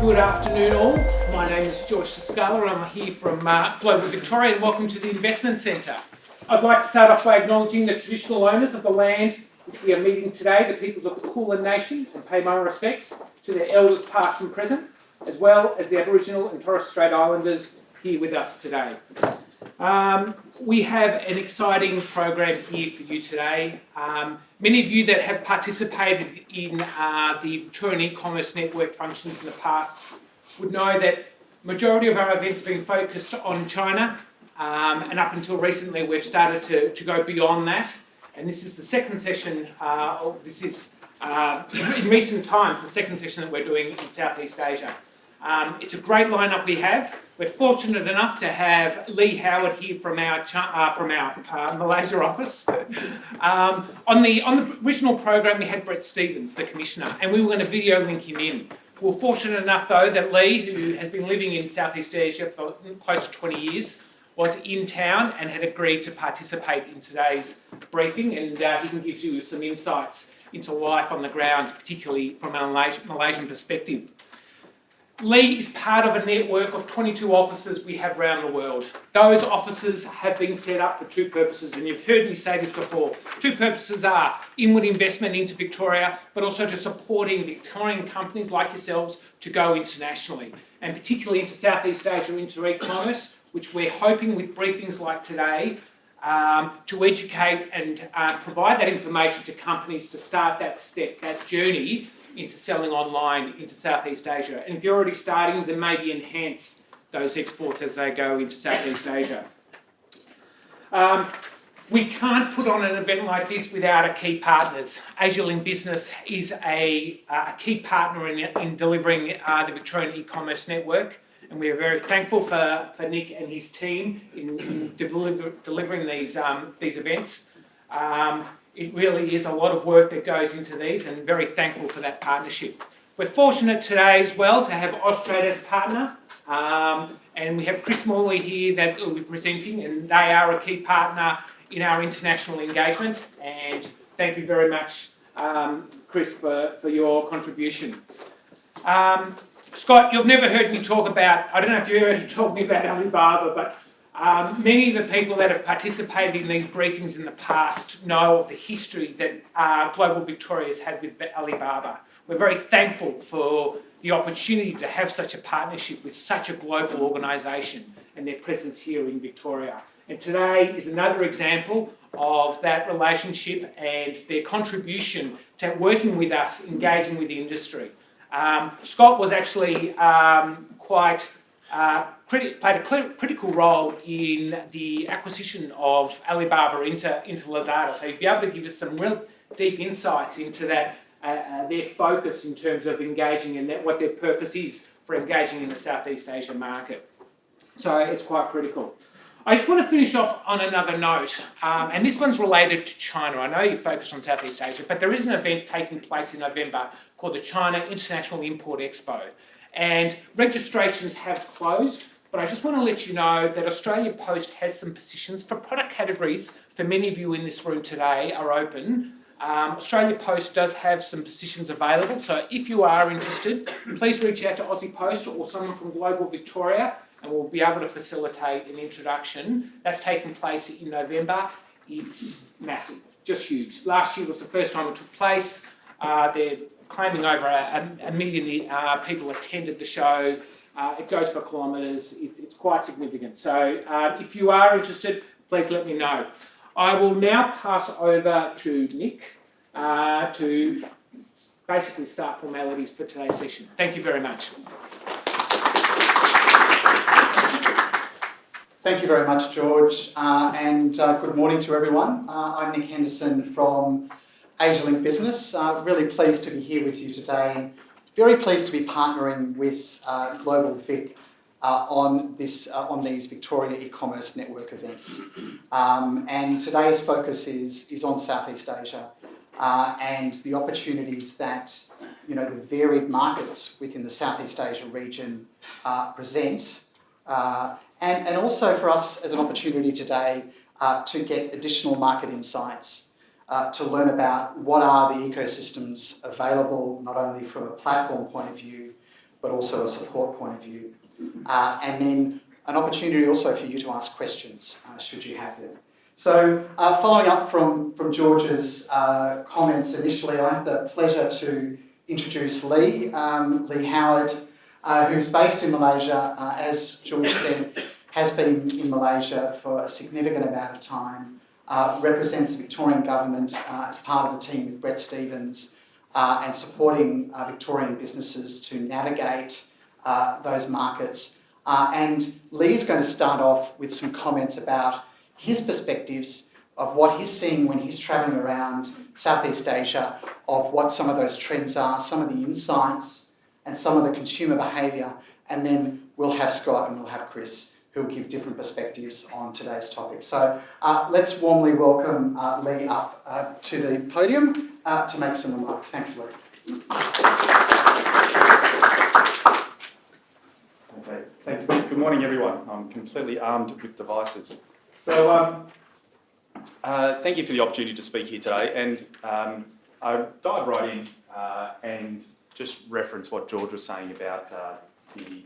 Good afternoon all. My name is George Scala. I'm here from Global Victorian and welcome to the Investment Centre. I'd like to start off by acknowledging the traditional owners of the land which we are meeting today, the peoples of the Kulin Nation, and pay my respects to their elders past and present, as well as the Aboriginal and Torres Strait Islanders here with us today. We have an exciting program here for you today. Many of you that have participated in the Victorian e-commerce network functions in the past would know that majority of our events have been focused on China, and up until recently we've started to go beyond that. And this is the second session, in recent times, the second session that we're doing in Southeast Asia. It's a great lineup we have. We're fortunate enough to have Lee Howard here from our Malaysia office. On the original program, we had Brett Stevens, the Commissioner, and we were going to video link him in. We're fortunate enough, though, that Lee, who has been living in Southeast Asia for close to 20 years, was in town and had agreed to participate in today's briefing, and he can give you some insights into life on the ground, particularly from a Malaysian perspective. Lee is part of a network of 22 offices we have around the world. Those offices have been set up for two purposes, and you've heard me say this before. Two purposes are inward investment into Victoria, but also to supporting Victorian companies like yourselves to go internationally, and particularly into Southeast Asia, into e-commerce, which we're hoping with briefings like today to educate and provide that information to companies to start that step, that journey into selling online into Southeast Asia. And if you're already starting, then maybe enhance those exports as they go into Southeast Asia. We can't put on an event like this without our key partners. Asialink Business is a key partner in delivering the Victorian e-commerce network, and we are very thankful for Nick and his team in delivering these events. It really is a lot of work that goes into these, and very thankful for that partnership. We're fortunate today as well to have Austrade as a partner, and we have Chris Morley here that will be presenting, and they are a key partner in our international engagement. And thank you very much, Chris, for your contribution. Scott, you've never heard me talk about, I don't know if you've ever talked me about Alibaba, but many of the people that have participated in these briefings in the past know of the history that Global Victoria has had with Alibaba. We're very thankful for the opportunity to have such a partnership with such a global organisation and their presence here in Victoria. And today is another example of that relationship and their contribution to working with us, engaging with the industry. Scott was actually played a critical role in the acquisition of Alibaba into Lazada. So you'll be able to give us some real deep insights into that, their focus in terms of engaging and what their purpose is for engaging in the Southeast Asia market. So it's quite critical. I just want to finish off on another note, and this one's related to China. I know you focused on Southeast Asia, but there is an event taking place in November called the China International Import Expo. And registrations have closed, but I just want to let you know that Australia Post has some positions for product categories. For many of you in this room today are open. Australia Post does have some positions available, so if you are interested, please reach out to Aussie Post or someone from Global Victoria, and we'll be able to facilitate an introduction. That's taking place in November. It's massive, just huge. Last year was the first time it took place. They're claiming over a million people attended the show. It goes for kilometres. It's quite significant. So if you are interested, please let me know. I will now pass over to Nick to basically start formalities for today's session. Thank you very much. Thank you very much, George, and good morning to everyone. I'm Nick Henderson from Asialink Business. Really pleased to be here with you today. Very pleased to be partnering with Global Vic on these Victoria e-commerce network events. And today's focus is on Southeast Asia and the opportunities that the varied markets within the Southeast Asia region present. And also for us as an opportunity today to get additional market insights, to learn about what are the ecosystems available, not only from a platform point of view, but also a support point of view. And then an opportunity also for you to ask questions, should you have them. So following up from George's comments initially, I have the pleasure to introduce Lee Howard, who's based in Malaysia, as George said, has been in Malaysia for a significant amount of time, represents the Victorian government as part of the team with Brett Stevens, and supporting Victorian businesses to navigate those markets. And Lee's going to start off with some comments about his perspectives of what he's seeing when he's travelling around Southeast Asia, of what some of those trends are, some of the insights and some of the consumer behaviour. And then we'll have Scott and we'll have Chris, who will give different perspectives on today's topic. So let's warmly welcome Lee up to the podium to make some remarks. Thanks, Lee. Okay, thanks, Nick. Good morning, everyone. I'm completely armed with devices. So thank you for the opportunity to speak here today. And I'll dive right in and just reference what George was saying about the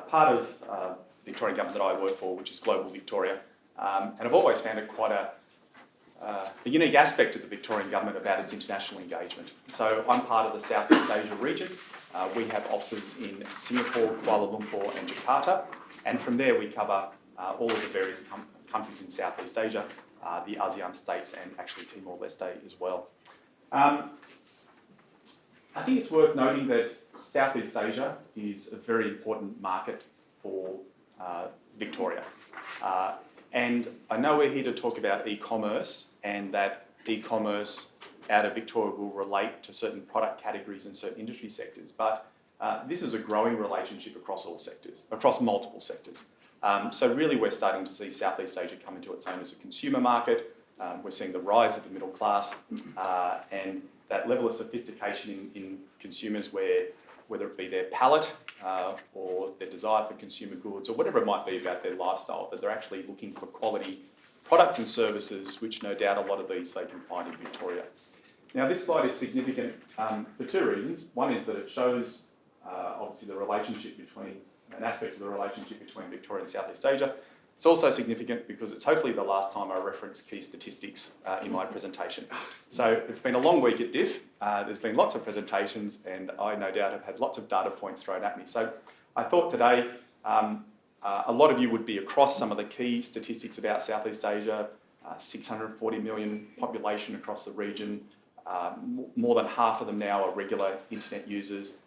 part of the Victorian government that I work for, which is Global Victoria. And I've always found it quite a unique aspect of the Victorian government about its international engagement. So I'm part of the Southeast Asia region. We have offices in Singapore, Kuala Lumpur and Jakarta. And from there we cover all of the various countries in Southeast Asia, the ASEAN states and actually Timor-Leste as well. I think it's worth noting that Southeast Asia is a very important market for Victoria. And I know we're here to talk about e-commerce, and that e-commerce out of Victoria will relate to certain product categories and certain industry sectors, but this is a growing relationship across all sectors, across multiple sectors. So really we're starting to see Southeast Asia come into its own as a consumer market. We're seeing the rise of the middle class and that level of sophistication in consumers, where whether it be their palate or their desire for consumer goods or whatever it might be about their lifestyle, that they're actually looking for quality products and services, which no doubt a lot of these they can find in Victoria. Now this slide is significant for two reasons. One is that it shows obviously the relationship between, an aspect of the relationship between Victoria and Southeast Asia. It's also significant because it's hopefully the last time I reference key statistics in my presentation. So it's been a long week at DIF. There's been lots of presentations and I no doubt have had lots of data points thrown at me. So I thought today a lot of you would be across some of the key statistics about Southeast Asia, 640 million population across the region, more than half of them now are regular internet users,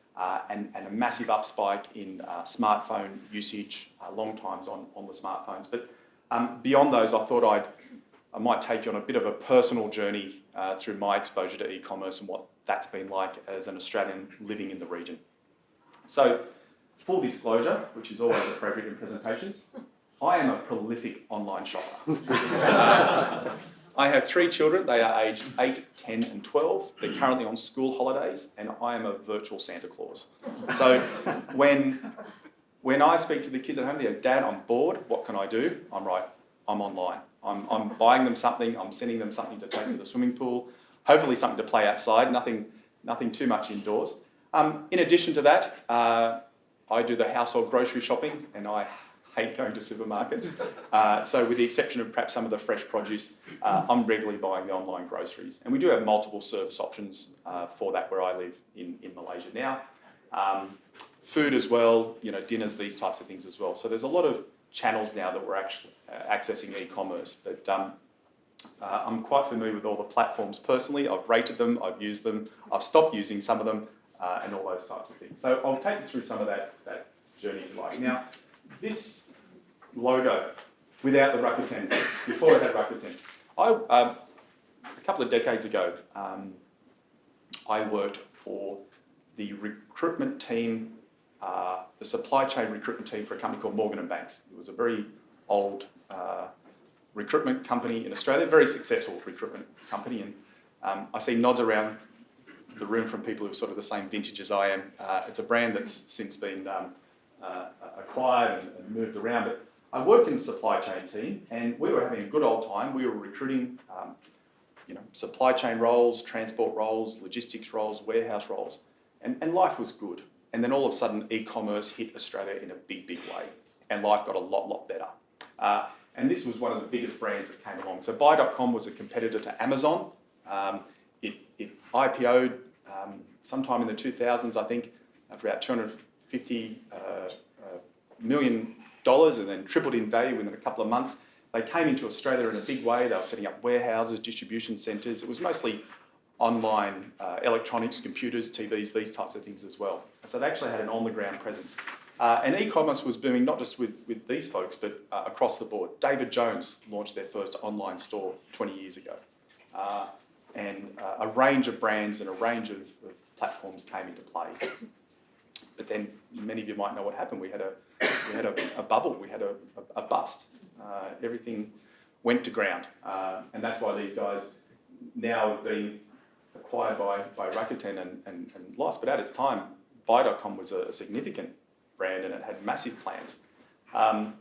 and a massive upspike in smartphone usage, long times on the smartphones. But beyond those, I thought I might take you on a bit of a personal journey through my exposure to e-commerce and what that's been like as an Australian living in the region. So, full disclosure, which is always appropriate in presentations, I am a prolific online shopper. I have 3 children. They are aged 8, 10 and 12. They're currently on school holidays and I am a virtual Santa Claus. So when I speak to the kids at home, they go, "Dad, I'm bored. What can I do?" I'm right, I'm online. I'm buying them something. I'm sending them something to take to the swimming pool. Hopefully something to play outside, nothing too much indoors. In addition to that, I do the household grocery shopping and I hate going to supermarkets. So with the exception of perhaps some of the fresh produce, I'm regularly buying the online groceries. And we do have multiple service options for that where I live in Malaysia now. Food as well, dinners, these types of things as well. So there's a lot of channels now that we're actually accessing e-commerce. But I'm quite familiar with all the platforms personally. I've rated them, I've used them, I've stopped using some of them, and all those types of things. So I'll take you through some of that journey if you like. Now, this logo, without the Rakuten, before it had Rakuten, a couple of decades ago, I worked for the recruitment team, the supply chain recruitment team for a company called Morgan & Banks. It was a very old recruitment company in Australia, very successful recruitment company. And I see nods around the room from people who are sort of the same vintage as I am. It's a brand that's since been acquired and moved around. But I worked in the supply chain team and we were having a good old time. We were recruiting supply chain roles, transport roles, logistics roles, warehouse roles. And life was good. and then all of a sudden e-commerce hit Australia in a big, big way, and life got a lot better. And this was one of the biggest brands that came along. So Buy.com was a competitor to Amazon. It IPO'd sometime in the 2000s, I think, for about $250 million, and then tripled in value within a couple of months. They came into Australia in a big way. They were setting up warehouses, distribution centres. It was mostly online electronics, computers, TVs, these types of things as well. So they actually had an on-the-ground presence. And e-commerce was booming not just with these folks, but across the board. David Jones launched their first online store 20 years ago. And a range of brands and a range of platforms came into play. But then many of you might know what happened. We had a bubble, we had a bust. Everything went to ground. And that's why these guys now have been acquired by Rakuten and lost. But at its time, Buy.com was a significant brand and it had massive plans. And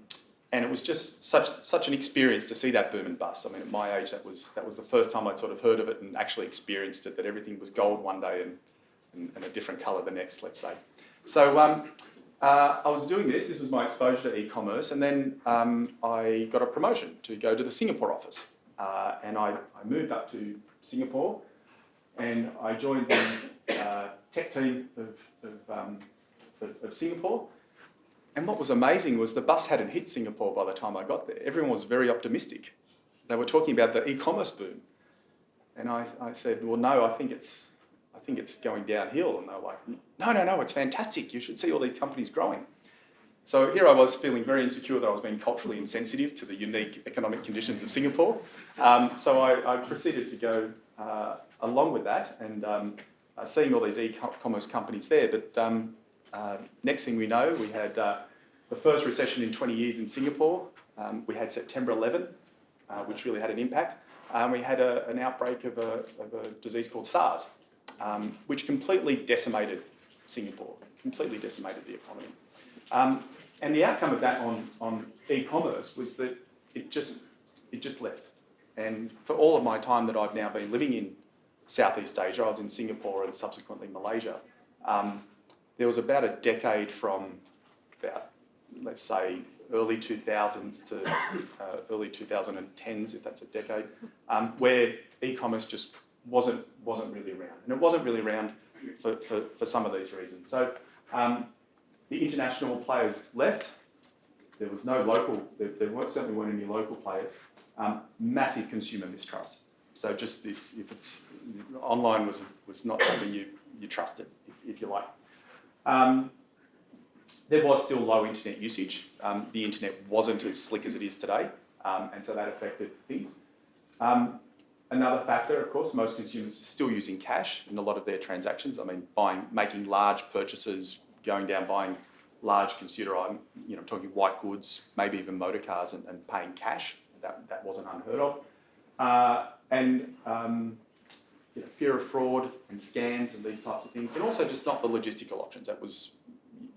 it was just such an experience to see that boom and bust. I mean, at my age, that was the first time I'd sort of heard of it and actually experienced it, that everything was gold one day and a different colour the next, let's say. So I was doing this. This was my exposure to e-commerce, and then I got a promotion to go to the Singapore office. And I moved up to Singapore, and I joined the tech team of Singapore. And what was amazing was the bus hadn't hit Singapore by the time I got there. Everyone was very optimistic. They were talking about the e-commerce boom. And I said, well, no, I think it's going downhill. And they were like, no, it's fantastic. You should see all these companies growing. So here I was feeling very insecure that I was being culturally insensitive to the unique economic conditions of Singapore. So I proceeded to go along with that and seeing all these e-commerce companies there. But next thing we know, we had the first recession in 20 years in Singapore. We had September 11, which really had an impact. We had an outbreak of a disease called SARS, which completely decimated Singapore, completely decimated the economy. And the outcome of that on e-commerce was that it just left. And for all of my time that I've now been living in Southeast Asia, I was in Singapore and subsequently Malaysia, there was about a decade from about, let's say, early 2000s to early 2010s, if that's a decade, where e-commerce just wasn't really around. And it wasn't really around for some of these reasons. So the international players left. There was no local, there certainly weren't any local players. Massive consumer mistrust. So just this, if it's, online was not something you trusted, if you like. There was still low internet usage. The internet wasn't as slick as it is today, and so that affected things. Another factor, of course, most consumers are still using cash in a lot of their transactions. I mean, making large purchases, going down, buying large consumer items, I'm talking white goods, maybe even motor cars, and paying cash. That wasn't unheard of. Fear of fraud and scams and these types of things, and also just not the logistical options. That was,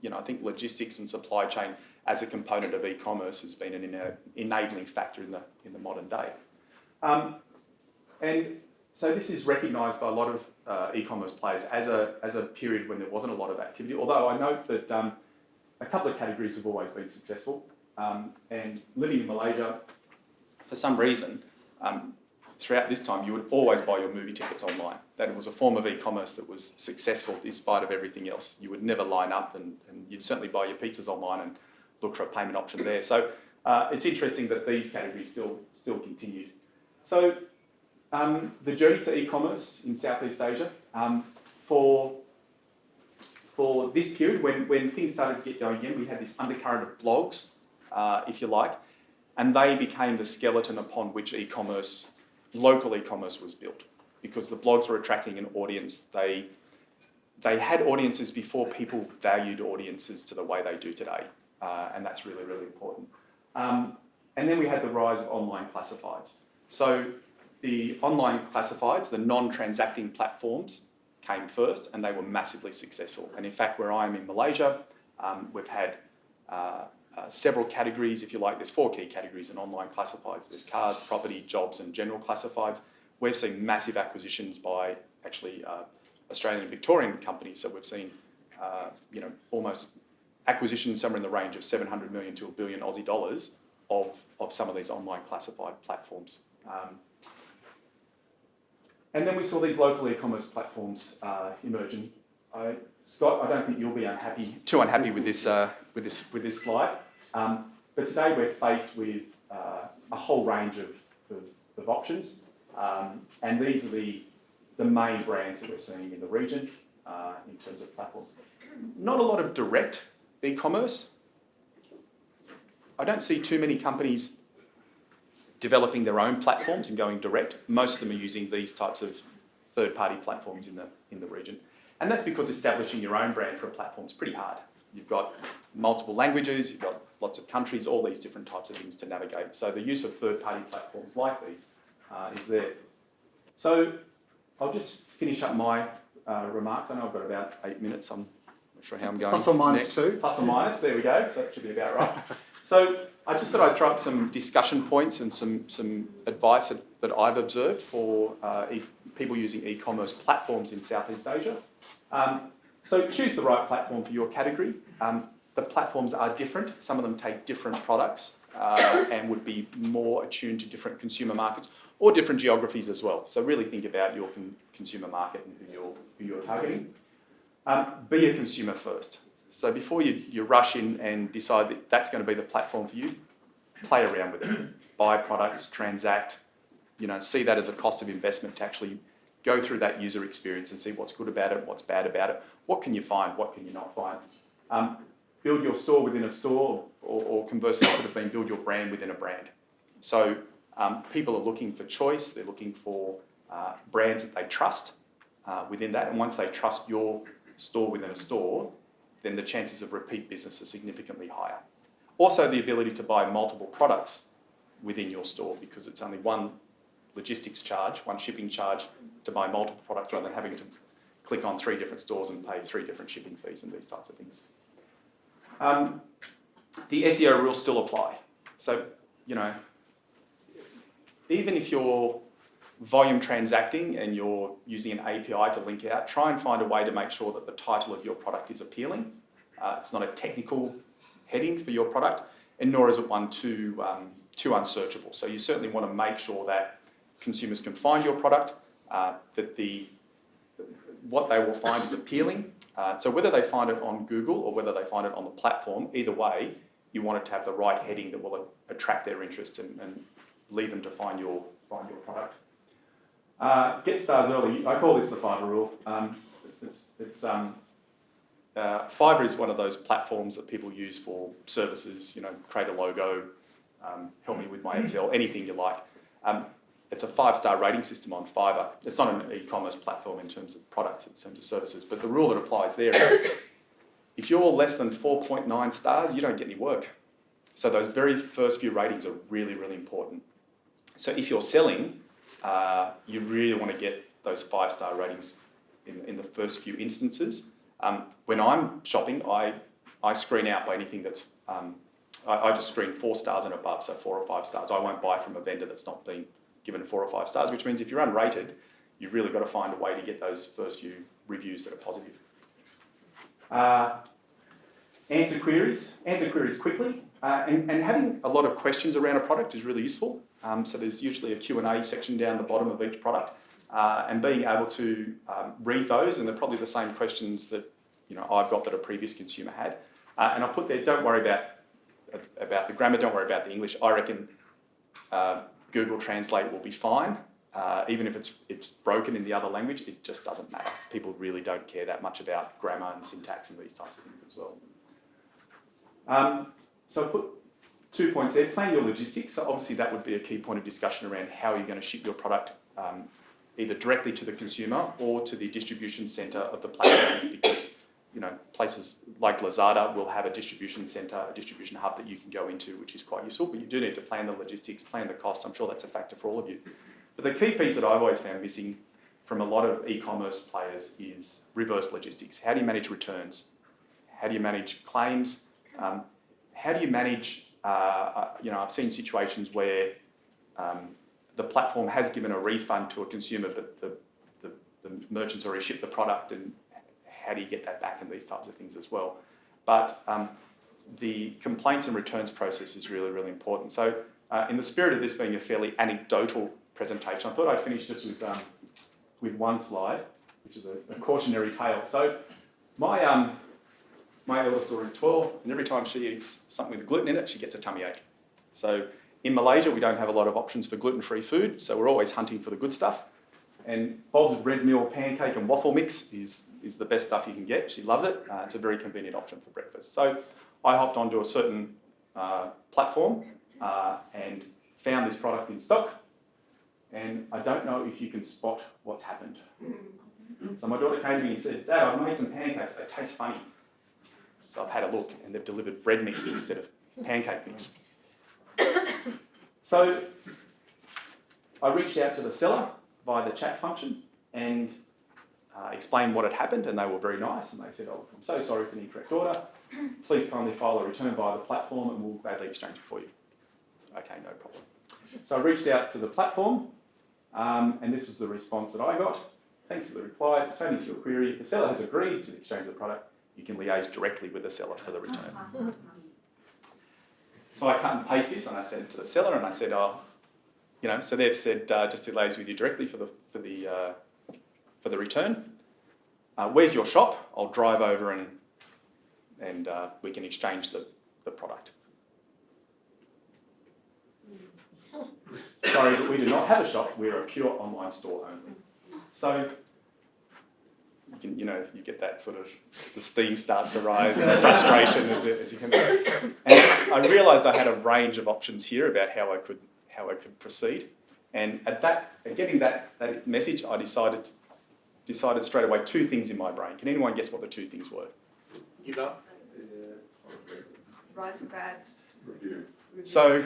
I think logistics and supply chain as a component of e-commerce has been an enabling factor in the modern day. And so this is recognised by a lot of e-commerce players as a period when there wasn't a lot of activity. Although I note that a couple of categories have always been successful. And living in Malaysia, for some reason, throughout this time, you would always buy your movie tickets online. That was a form of e-commerce that was successful in spite of everything else. You would never line up, and you'd certainly buy your pizzas online and look for a payment option there. So it's interesting that these categories still continued. So the journey to e-commerce in Southeast Asia, for this period, when things started to get going again, we had this undercurrent of blogs, if you like, and they became the skeleton upon which local e-commerce was built, because the blogs were attracting an audience. They had audiences before people valued audiences to the way they do today, and that's really, really important. And then we had the rise of online classifieds. So the online classifieds, the non-transacting platforms, came first, and they were massively successful. And in fact, where I am in Malaysia, we've had several categories, if you like. There's 4 key categories in online classifieds. There's cars, property, jobs, and general classifieds. We've seen massive acquisitions by actually Australian and Victorian companies. So we've seen almost acquisition somewhere in the range of 700 million to a billion Aussie dollars of some of these online classified platforms. And then we saw these local e-commerce platforms emerging. Scott, I don't think you'll be too unhappy with this slide. But today we're faced with a whole range of options, and these are the main brands that we're seeing in the region in terms of platforms. Not a lot of direct e-commerce. I don't see too many companies developing their own platforms and going direct. Most of them are using these types of third-party platforms in the region. And that's because establishing your own brand for a platform is pretty hard. You've got multiple languages, you've got lots of countries, all these different types of things to navigate. So the use of third-party platforms like these is there. So I'll just finish up my remarks. I know I've got about 8 minutes. I'm not sure how I'm going. Plus or minus next. 2. Plus or minus, there we go. So that should be about right. So I just thought I'd throw up some discussion points and some advice that I've observed for people using e-commerce platforms in Southeast Asia. So choose the right platform for your category. The platforms are different. Some of them take different products and would be more attuned to different consumer markets or different geographies as well. So really think about your consumer market and who you're targeting. Be a consumer first. So before you rush in and decide that that's going to be the platform for you, play around with it. Buy products, transact, see that as a cost of investment to actually go through that user experience and see what's good about it, what's bad about it, what can you find, what can you not find. Build your store within a store, or conversely, it could have been build your brand within a brand. So people are looking for choice, they're looking for brands that they trust within that, and once they trust your store within a store, then the chances of repeat business are significantly higher. Also, the ability to buy multiple products within your store, because it's only one logistics charge, one shipping charge to buy multiple products rather than having to click on 3 different stores and pay 3 different shipping fees and these types of things. The SEO rules still apply. So, even if you're volume transacting and you're using an API to link out, try and find a way to make sure that the title of your product is appealing. It's not a technical heading for your product, and nor is it one too unsearchable. So you certainly want to make sure that consumers can find your product, that what they will find is appealing. So whether they find it on Google or whether they find it on the platform, either way, you want it to have the right heading that will attract their interest and lead them to find your product. Get stars early. I call this the Fiverr rule. Fiverr is one of those platforms that people use for services. Create a logo, help me with my Excel, anything you like. It's a 5-star rating system on Fiverr. It's not an e-commerce platform in terms of products, in terms of services, but the rule that applies there is if you're less than 4.9 stars, you don't get any work. So those very first few ratings are really, really important. So if you're selling, you really want to get those 5-star ratings in the first few instances. When I'm shopping, I screen out by anything that's, I just screen 4 stars and above, so 4 or 5 stars. I won't buy from a vendor that's not been given 4 or 5 stars, which means if you're unrated, you've really got to find a way to get those first few reviews that are positive. Answer queries quickly, and having a lot of questions around a product is really useful. So there's usually a Q&A section down the bottom of each product, and being able to read those, and they're probably the same questions that I've got that a previous consumer had. And I've put there, don't worry about the grammar, don't worry about the English. I reckon Google Translate will be fine. Even if it's broken in the other language, it just doesn't matter. People really don't care that much about grammar and syntax and these types of things as well. So I put 2 points there. Plan your logistics. So obviously that would be a key point of discussion around how you're going to ship your product either directly to the consumer or to the distribution centre of the platform, because places like Lazada will have a distribution centre, a distribution hub that you can go into, which is quite useful, but you do need to plan the logistics, plan the cost. I'm sure that's a factor for all of you. But the key piece that I've always found missing from a lot of e-commerce players is reverse logistics. How do you manage returns? How do you manage claims? How do you manage, I've seen situations where the platform has given a refund to a consumer, but the merchant's already shipped the product, and how do you get that back and these types of things as well. But the complaints and returns process is really, really important. So in the spirit of this being a fairly anecdotal presentation, I thought I'd finish just with one slide, which is a cautionary tale. So my eldest daughter is 12, and every time she eats something with gluten in it, she gets a tummy ache. So in Malaysia, we don't have a lot of options for gluten-free food, so we're always hunting for the good stuff. And Bob's red meal pancake and waffle mix is the best stuff you can get. She loves it. It's a very convenient option for breakfast. So I hopped onto a certain platform and found this product in stock. And I don't know if you can spot what's happened. So my daughter came to me and said, "Dad, I've made some pancakes. They taste funny." So I've had a look, and they've delivered bread mix instead of pancake mix. So I reached out to the seller via the chat function and explained what had happened, and they were very nice, and they said, "Oh, I'm so sorry for the incorrect order. Please kindly file a return via the platform and we'll gladly exchange it for you." Okay, no problem. So I reached out to the platform, and this was the response that I got. "Thanks for the reply. Pertaining to your query, if the seller has agreed to the exchange of the product, you can liaise directly with the seller for the return." So I cut and paste this, and I sent it to the seller, and I said, so they've said just to liaise with you directly for the return. Where's your shop? I'll drive over and we can exchange the product. Sorry, but we do not have a shop. We're a pure online store only. So you get that sort of, the steam starts to rise and the frustration as you can. And I realised I had a range of options here about how I could proceed. And at getting that message, I decided straight away two things in my brain. Can anyone guess what the two things were? Give up. Right or bad? Review. So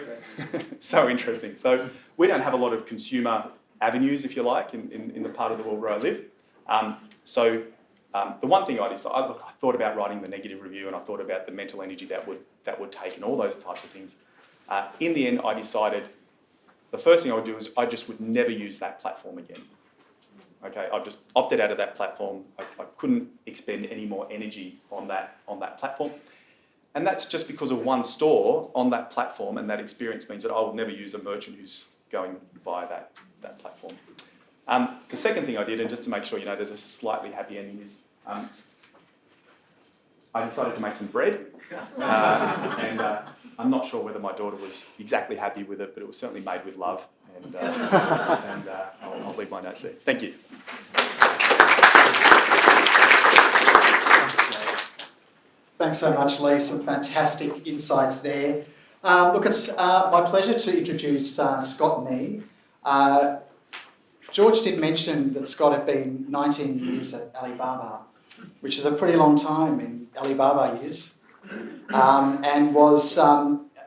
interesting. So we don't have a lot of consumer avenues, if you like, in the part of the world where I live. The one thing I thought about writing the negative review, and I thought about the mental energy that would take and all those types of things. In the end, I decided the first thing I would do is I just would never use that platform again. Okay, I've just opted out of that platform. I couldn't expend any more energy on that platform. And that's just because of one store on that platform, and that experience means that I will never use a merchant who's going via that platform. The second thing I did, and just to make sure there's a slightly happy ending, is I decided to make some bread. And I'm not sure whether my daughter was exactly happy with it, but it was certainly made with love. And I'll leave my notes there. Thank you. Thanks so much, Lee. Some fantastic insights there. Look, it's my pleasure to introduce Scott Nee. George did mention that Scott had been 19 years at Alibaba, which is a pretty long time in Alibaba years, and was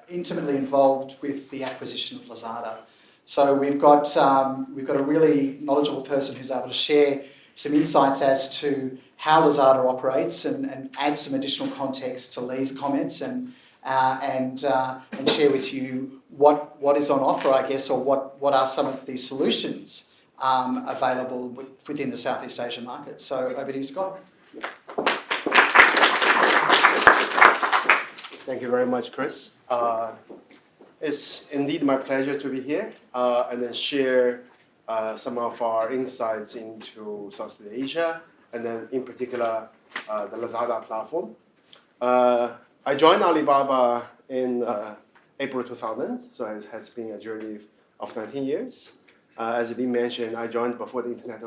intimately involved with the acquisition of Lazada. So we've got a really knowledgeable person who's able to share some insights as to how Lazada operates and add some additional context to Lee's comments and share with you what is on offer, I guess, or what are some of the solutions available within the Southeast Asia market. So over to you, Scott. Thank you very much, Chris. It's indeed my pleasure to be here and then share some of our insights into Southeast Asia, and then in particular the Lazada platform. I joined Alibaba in April 2000, so it has been a journey of 19 years. As Lee mentioned, I joined before the internet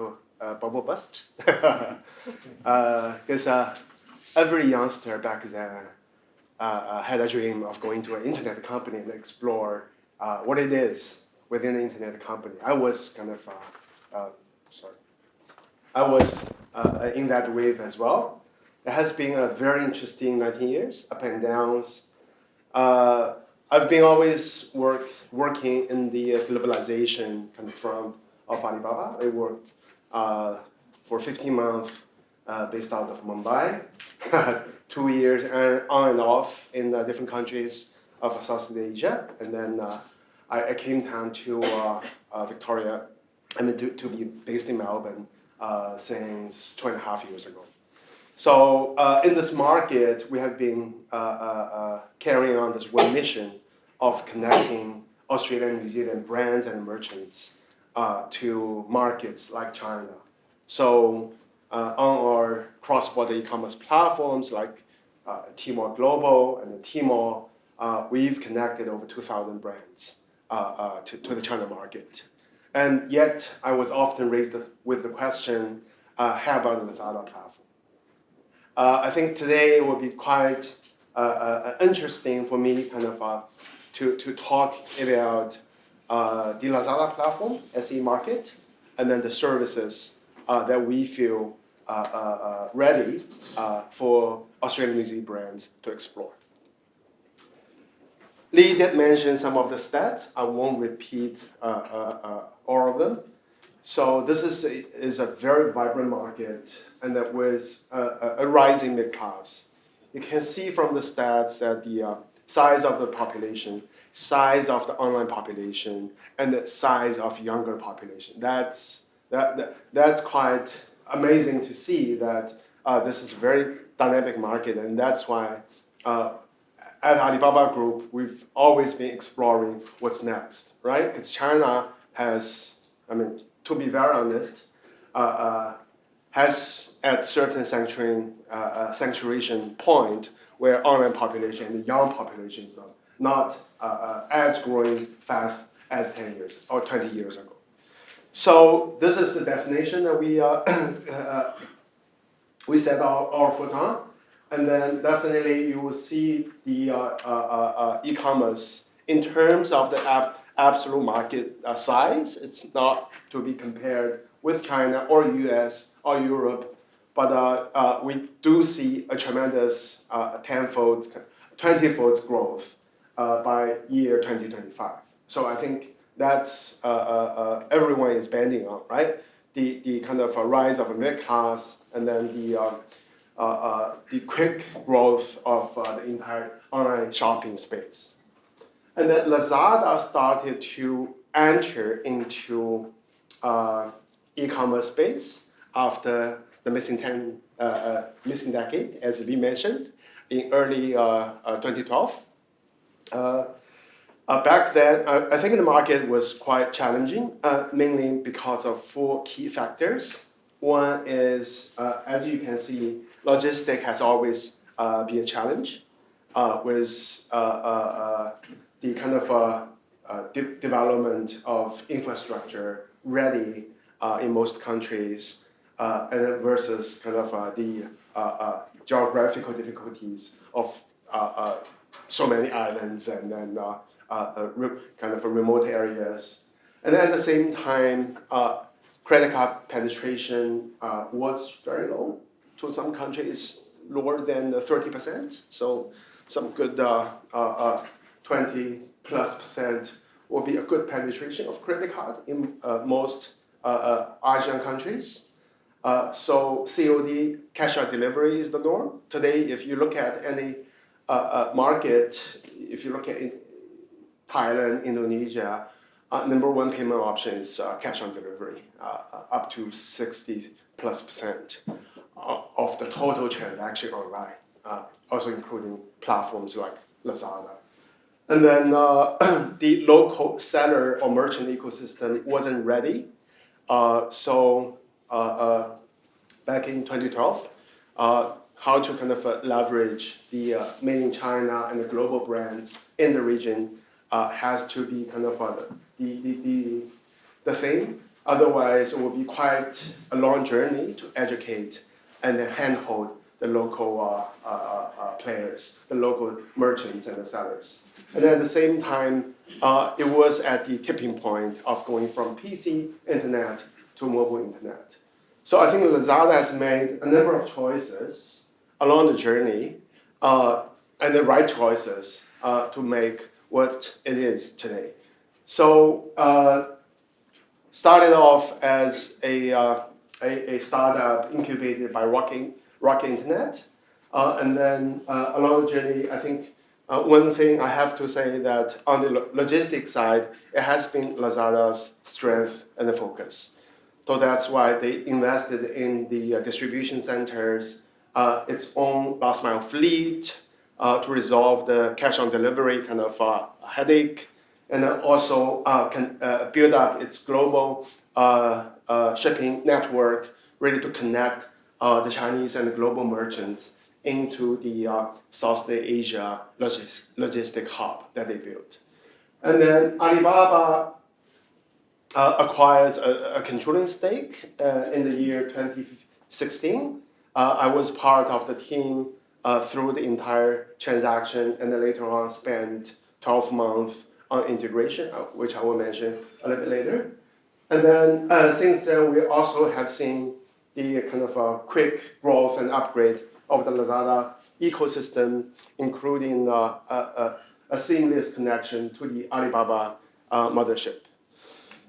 bubble burst. Because every youngster back then had a dream of going to an internet company and explore what it is within an internet company. I was kind of, in that wave as well. It has been a very interesting 19 years, up and downs. I've been always working in the globalization kind of front of Alibaba. I worked for 15 months based out of Mumbai, 2 years on and off in different countries of Southeast Asia, and then I came down to Victoria, to be based in Melbourne since 2.5 years ago. So in this market, we have been carrying on this one mission of connecting Australian and New Zealand brands and merchants to markets like China. So on our cross-border e-commerce platforms like Tmall Global and Tmall, we've connected over 2,000 brands to the China market. And yet, I was often raised with the question, how about the Lazada platform? I think today will be quite interesting for me to talk about the Lazada platform, SE market, and then the services that we feel ready for Australian New Zealand brands to explore. Lee did mention some of the stats. I won't repeat all of them. So this is a very vibrant market, and that with a rising mid class. You can see from the stats that the size of the population, size of the online population, and the size of younger population. That's quite amazing to see that this is a very dynamic market, and that's why at Alibaba Group we've always been exploring what's next, right? Because China has, to be very honest, has at certain saturation point where online population and the young population is not as growing fast as 10 years or 20 years ago. So this is the destination that we set our foot on, and then definitely you will see the e-commerce in terms of the absolute market size. It's not to be compared with China or US or Europe, but we do see a tremendous 10-fold, 20-fold growth by year 2025. So I think that's everyone is bending on, right? The kind of a rise of a mid class, and then the quick growth of the entire online shopping space. And then Lazada started to enter into e-commerce space after the missing decade, as Lee mentioned, in early 2012. Back then, I think the market was quite challenging, mainly because of 4 key factors. One is, as you can see, logistics has always been a challenge with the kind of development of infrastructure ready in most countries, and versus kind of the geographical difficulties of so many islands and then kind of remote areas. And then at the same time, credit card penetration was very low. To some countries, lower than 30%. So some good 20+% will be a good penetration of credit card in most Asian countries. So COD, cash on delivery, is the norm. Today, if you look at any market, if you look at Thailand, Indonesia, number one payment option is cash on delivery, up to 60+% of the total transaction online, also including platforms like Lazada. And then the local seller or merchant ecosystem wasn't ready. So back in 2012, how to kind of leverage the made in China and the global brands in the region has to be kind of the thing. Otherwise, it will be quite a long journey to educate and then handhold the local players, the local merchants and the sellers. And then at the same time, it was at the tipping point of going from PC internet to mobile internet. So I think Lazada has made a number of choices along the journey, and the right choices to make what it is today. So started off as a startup incubated by Rocket Internet, and then along the journey, I think one thing I have to say that on the logistics side, it has been Lazada's strength and the focus. So that's why they invested in the distribution centers, its own last mile fleet to resolve the cash on delivery kind of headache, and then also can build up its global shipping network, ready to connect the Chinese and the global merchants into the Southeast Asia logistic hub that they built. And then Alibaba acquires a controlling stake in the year 2016. I was part of the team through the entire transaction, and then later on spent 12 months on integration, which I will mention a little bit later. And then since then, we also have seen the kind of quick growth and upgrade of the Lazada ecosystem, including a seamless connection to the Alibaba mothership.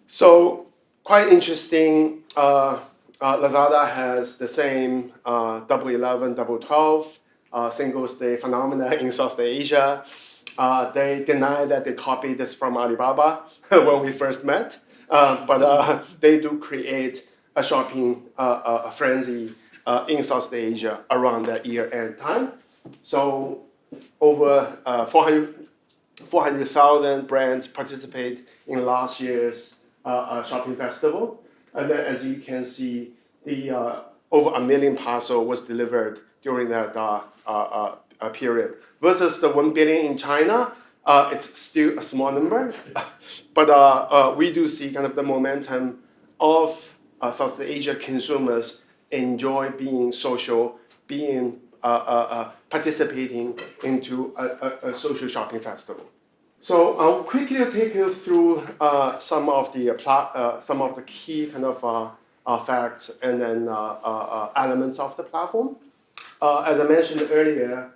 So quite interesting. Lazada has the same Double 11, Double 12 Singles Day phenomena in South Asia. They deny that they copied this from Alibaba when we first met, but they do create a shopping frenzy in South Asia around that year-end time. So over 400,000 brands participate in last year's shopping festival. And then as you can see, the over 1 million parcel was delivered during that period. Versus the 1 billion in China, it's still a small number. But we do see kind of the momentum of South Asia consumers enjoy being social, being participating into a social shopping festival. So I'll quickly take you through some of the key kind of facts and then elements of the platform. As I mentioned earlier,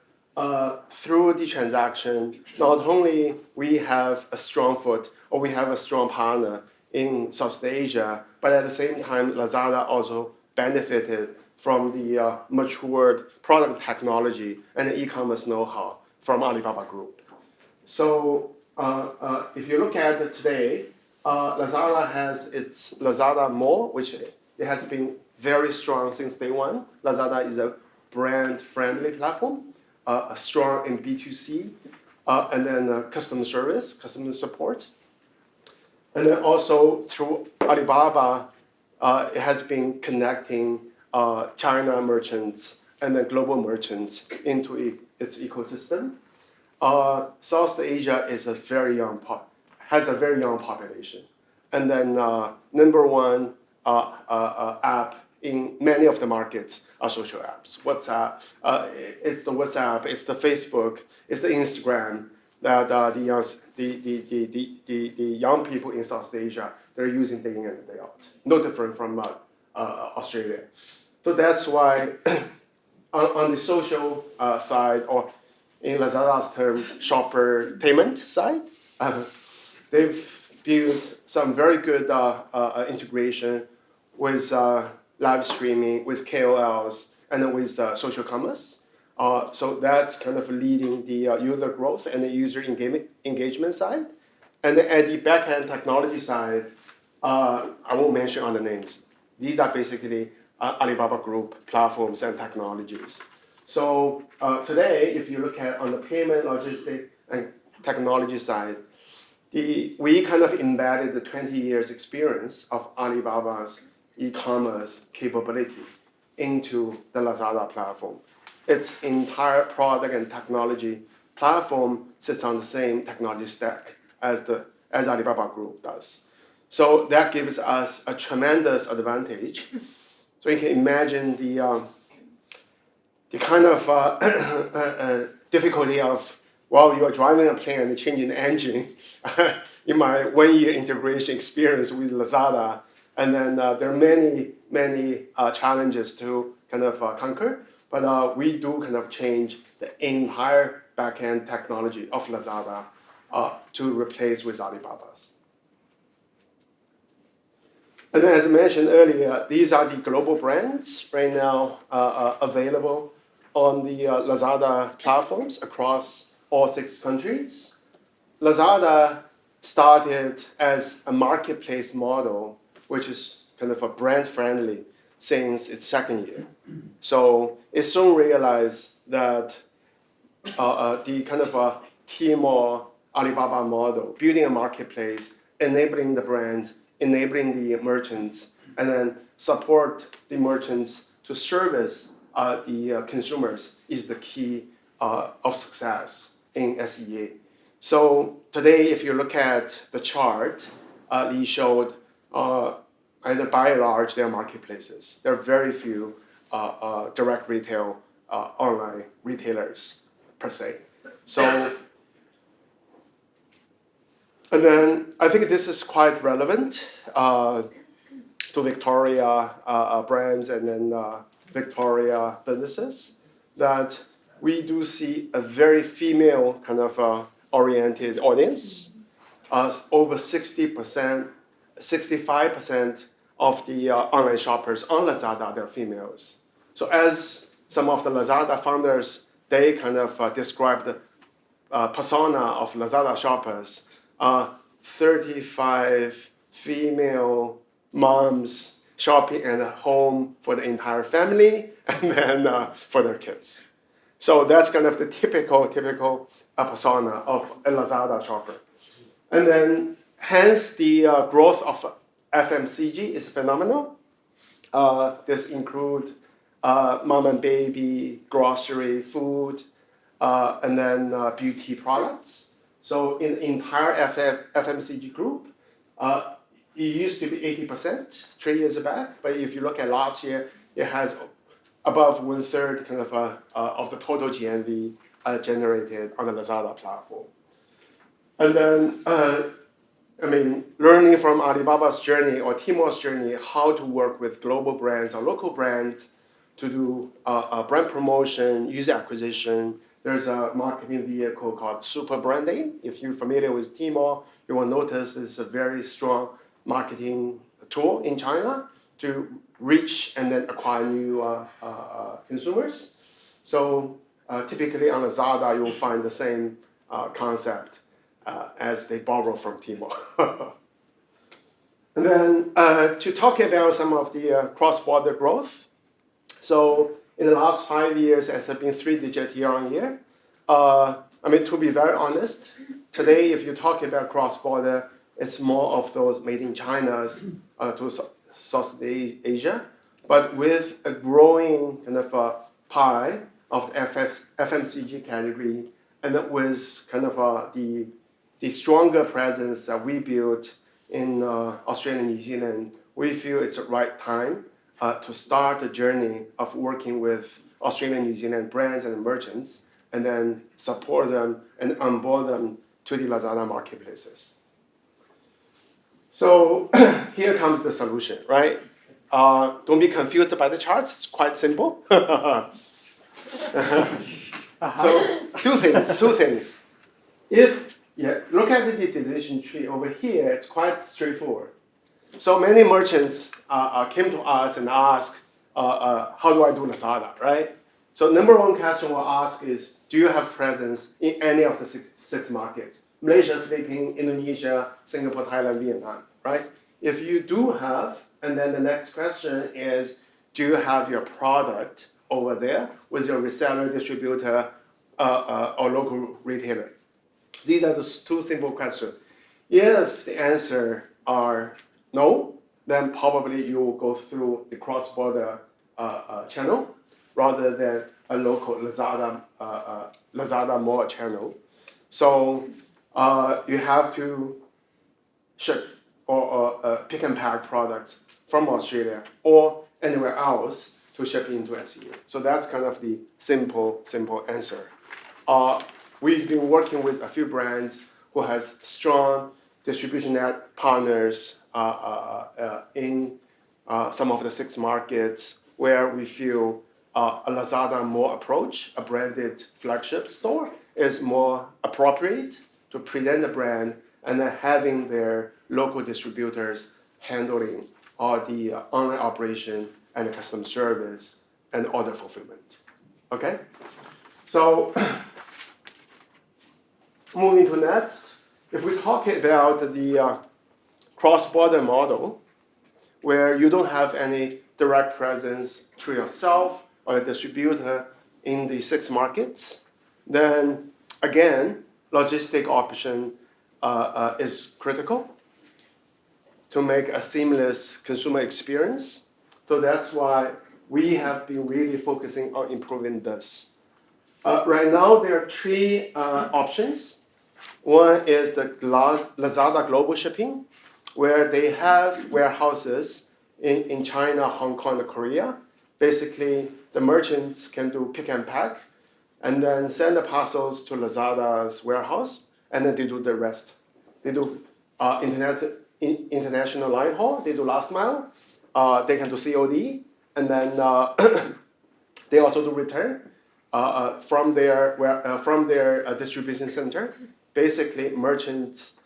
through the transaction, not only we have a strong foot or we have a strong partner in South Asia, but at the same time, Lazada also benefited from the matured product technology and the e-commerce know-how from Alibaba Group. So if you look at it today, Lazada has its Lazada Mall, which it has been very strong since day one. Lazada is a brand-friendly platform, strong in B2C, and then customer service, customer support. And then also through Alibaba, it has been connecting China merchants and then global merchants into its ecosystem. South Asia is has a very young population, and then number one app in many of the markets are social apps. WhatsApp, it's the WhatsApp, it's the Facebook, it's the Instagram that the young people in South Asia, they're using day in and day out. No different from Australia. So that's why on the social side, or in Lazada's term, shoppertainment side, they've built some very good integration with live streaming, with KOLs, and then with social commerce. So that's kind of leading the user growth and the user engagement side. And then at the back-end technology side, I won't mention all the names. These are basically Alibaba Group platforms and technologies. So today, if you look at on the payment, logistic, and technology side, we kind of embedded the 20 years experience of Alibaba's e-commerce capability into the Lazada platform. Its entire product and technology platform sits on the same technology stack as Alibaba Group does. So that gives us a tremendous advantage. So you can imagine the kind of difficulty of, while you are driving a plane and changing the engine, in my 1 year integration experience with Lazada, and then there are many challenges to kind of conquer, but we do kind of change the entire backend technology of Lazada to replace with Alibaba's. And then as I mentioned earlier, these are the global brands right now available on the Lazada platforms across all 6 countries. Lazada started as a marketplace model, which is kind of a brand-friendly, since its second year. So it soon realized that the kind of Tmall Alibaba model, building a marketplace, enabling the brands, enabling the merchants, and then support the merchants to service the consumers is the key of success in SEA. So today, if you look at the chart, Lee showed, and by and large, they're marketplaces. There are very few direct retail online retailers per se. So, and then I think this is quite relevant to Victoria brands and then Victoria businesses, that we do see a very female kind of oriented audience. Over 60%, 65% of the online shoppers on Lazada, they're females. So as some of the Lazada founders, they kind of describe the persona of Lazada shoppers, 35 female moms shopping at home for the entire family and then for their kids. So that's kind of the typical persona of a Lazada shopper. And then hence the growth of FMCG is phenomenal. This include mom and baby, grocery, food, and then beauty products. So in the entire FMCG group, it used to be 80% 3 years back, but if you look at last year, it has above 1/3 kind of the total GMV generated on the Lazada platform. And then, learning from Alibaba's journey or Tmall's journey, how to work with global brands or local brands to do brand promotion, user acquisition. There's a marketing vehicle called super branding. If you're familiar with Tmall, you will notice this is a very strong marketing tool in China to reach and then acquire new consumers. So typically on Lazada, you will find the same concept as they borrow from Tmall. And then to talk about some of the cross-border growth. So in the last 5 years, it has been 3-digit year-on-year. To be very honest, today if you talk about cross-border, it's more of those made in China's to Southeast Asia. But with a growing kind of pie of the FMCG category, and with kind of the stronger presence that we built in Australia and New Zealand, we feel it's the right time to start a journey of working with Australian and New Zealand brands and merchants, and then support them and onboard them to the Lazada marketplaces. So here comes the solution, right? Don't be confused by the charts, it's quite simple. So two things. Look at the decision tree over here, it's quite straightforward. So many merchants came to us and asked, how do I do Lazada, right? So number one question we'll ask is, do you have presence in any of the six markets? Malaysia, Philippines, Indonesia, Singapore, Thailand, Vietnam, right? If you do have, and then the next question is, do you have your product over there with your reseller, distributor, or local retailer? These are the two simple questions. If the answer are no, then probably you will go through the cross-border channel rather than a local Lazada mall channel. So you have to ship or pick and pack products from Australia or anywhere else to ship into SEA. So that's kind of the simple answer. We've been working with a few brands who has strong distribution net partners in some of the 6 markets where we feel a Lazada mall approach, a branded flagship store, is more appropriate to present the brand, and then having their local distributors handling all the online operation and the customer service and order fulfillment. Okay? So moving to next, if we talk about the cross-border model, where you don't have any direct presence through yourself or a distributor in the 6 markets, then again, logistic option is critical to make a seamless consumer experience. So that's why we have been really focusing on improving this. Right now, there are 3 options. One is the Lazada Global Shipping, where they have warehouses in China, Hong Kong, and Korea. Basically, the merchants can do pick and pack, and then send the parcels to Lazada's warehouse, and then they do the rest. They do international line haul, they do last mile, they can do COD, and then they also do return from their distribution center. Basically, merchants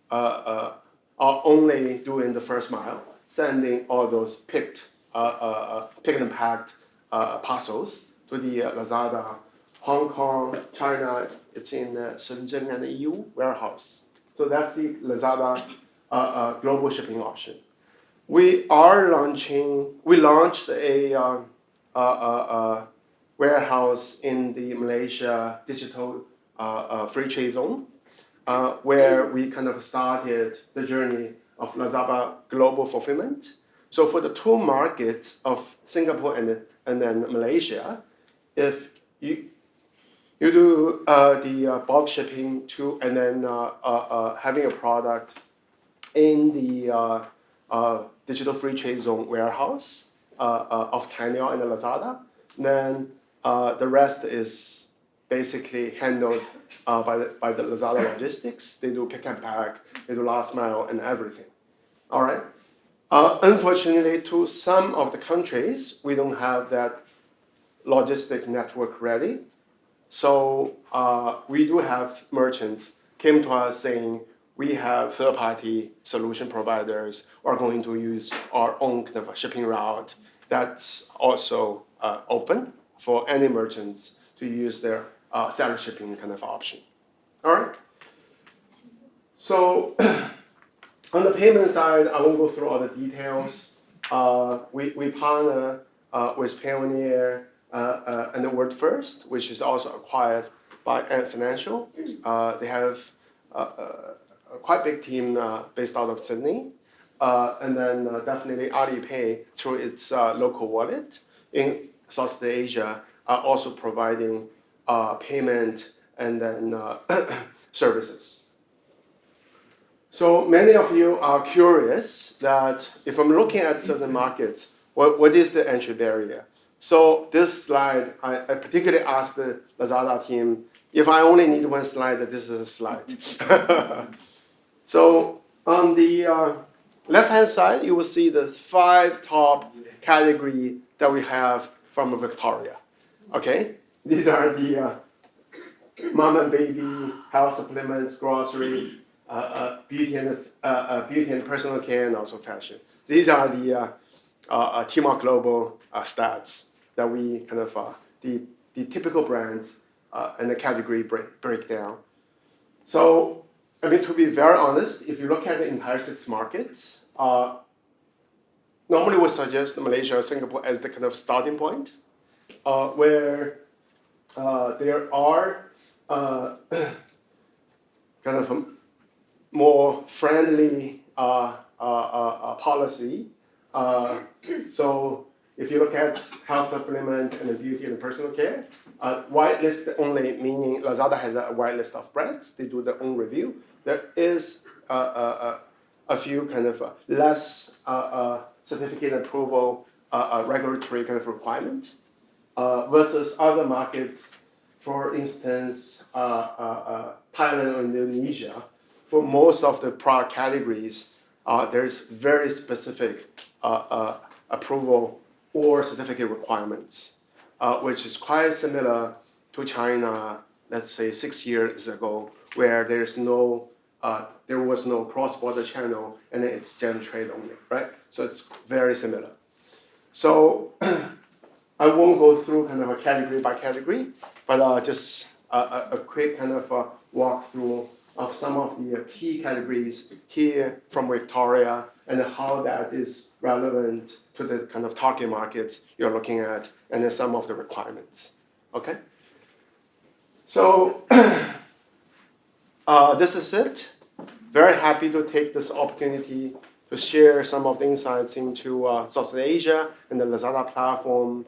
are only doing the first mile, sending all those picked and packed parcels to the Lazada Hong Kong, China. It's in Shenzhen and EU warehouse. So that's the Lazada global shipping option. We launched a warehouse in the Malaysia digital free trade zone, where we kind of started the journey of Lazada global fulfillment. So for the 2 markets of Singapore and then Malaysia, if you do the bulk shipping to and then having a product in the digital free trade zone warehouse of Cainiao and Lazada, then the rest is basically handled by the Lazada logistics. They do pick and pack, they do last mile and everything. All right. Unfortunately, to some of the countries, we don't have that logistic network ready. So we do have merchants came to us saying, we have third-party solution providers are going to use our own kind of a shipping route. That's also open for any merchants to use their seller shipping kind of option. All right. So on the payment side, I won't go through all the details. We partner with Payoneer and the Word First, which is also acquired by Ant Financial. They have a quite big team based out of Sydney. And then definitely Alipay through its local wallet in Southeast Asia are also providing payment and then services. So many of you are curious that if I'm looking at certain markets, what is the entry barrier? So this slide, I particularly asked the Lazada team, if I only need one slide, that this is a slide. So on the left-hand side, you will see the 5 top category that we have from Victoria. Okay, these are the mom and baby, health supplements, grocery, beauty and personal care, and also fashion. These are the Tmall Global stats that we kind of the typical brands and the category breakdown. So I mean, to be very honest, if you look at the entire 6 markets, normally we suggest Malaysia or Singapore as the kind of starting point, where there are kind of a more friendly policy. So if you look at health supplement and beauty and personal care, whitelist only, meaning Lazada has a whitelist of brands. They do their own review. There is a few kind of less certificate approval regulatory kind of requirement versus other markets, for instance, Thailand or Indonesia. For most of the product categories, there's very specific approval or certificate requirements, which is quite similar to China, let's say 6 years ago, where there was no cross-border channel and it's gen trade only, right? So it's very similar. So I won't go through kind of a category by category, but just a quick kind of walk through of some of the key categories here from Victoria and how that is relevant to the kind of target markets you're looking at and then some of the requirements. Okay? So this is it. Very happy to take this opportunity to share some of the insights into Southeast Asia and the Lazada platform.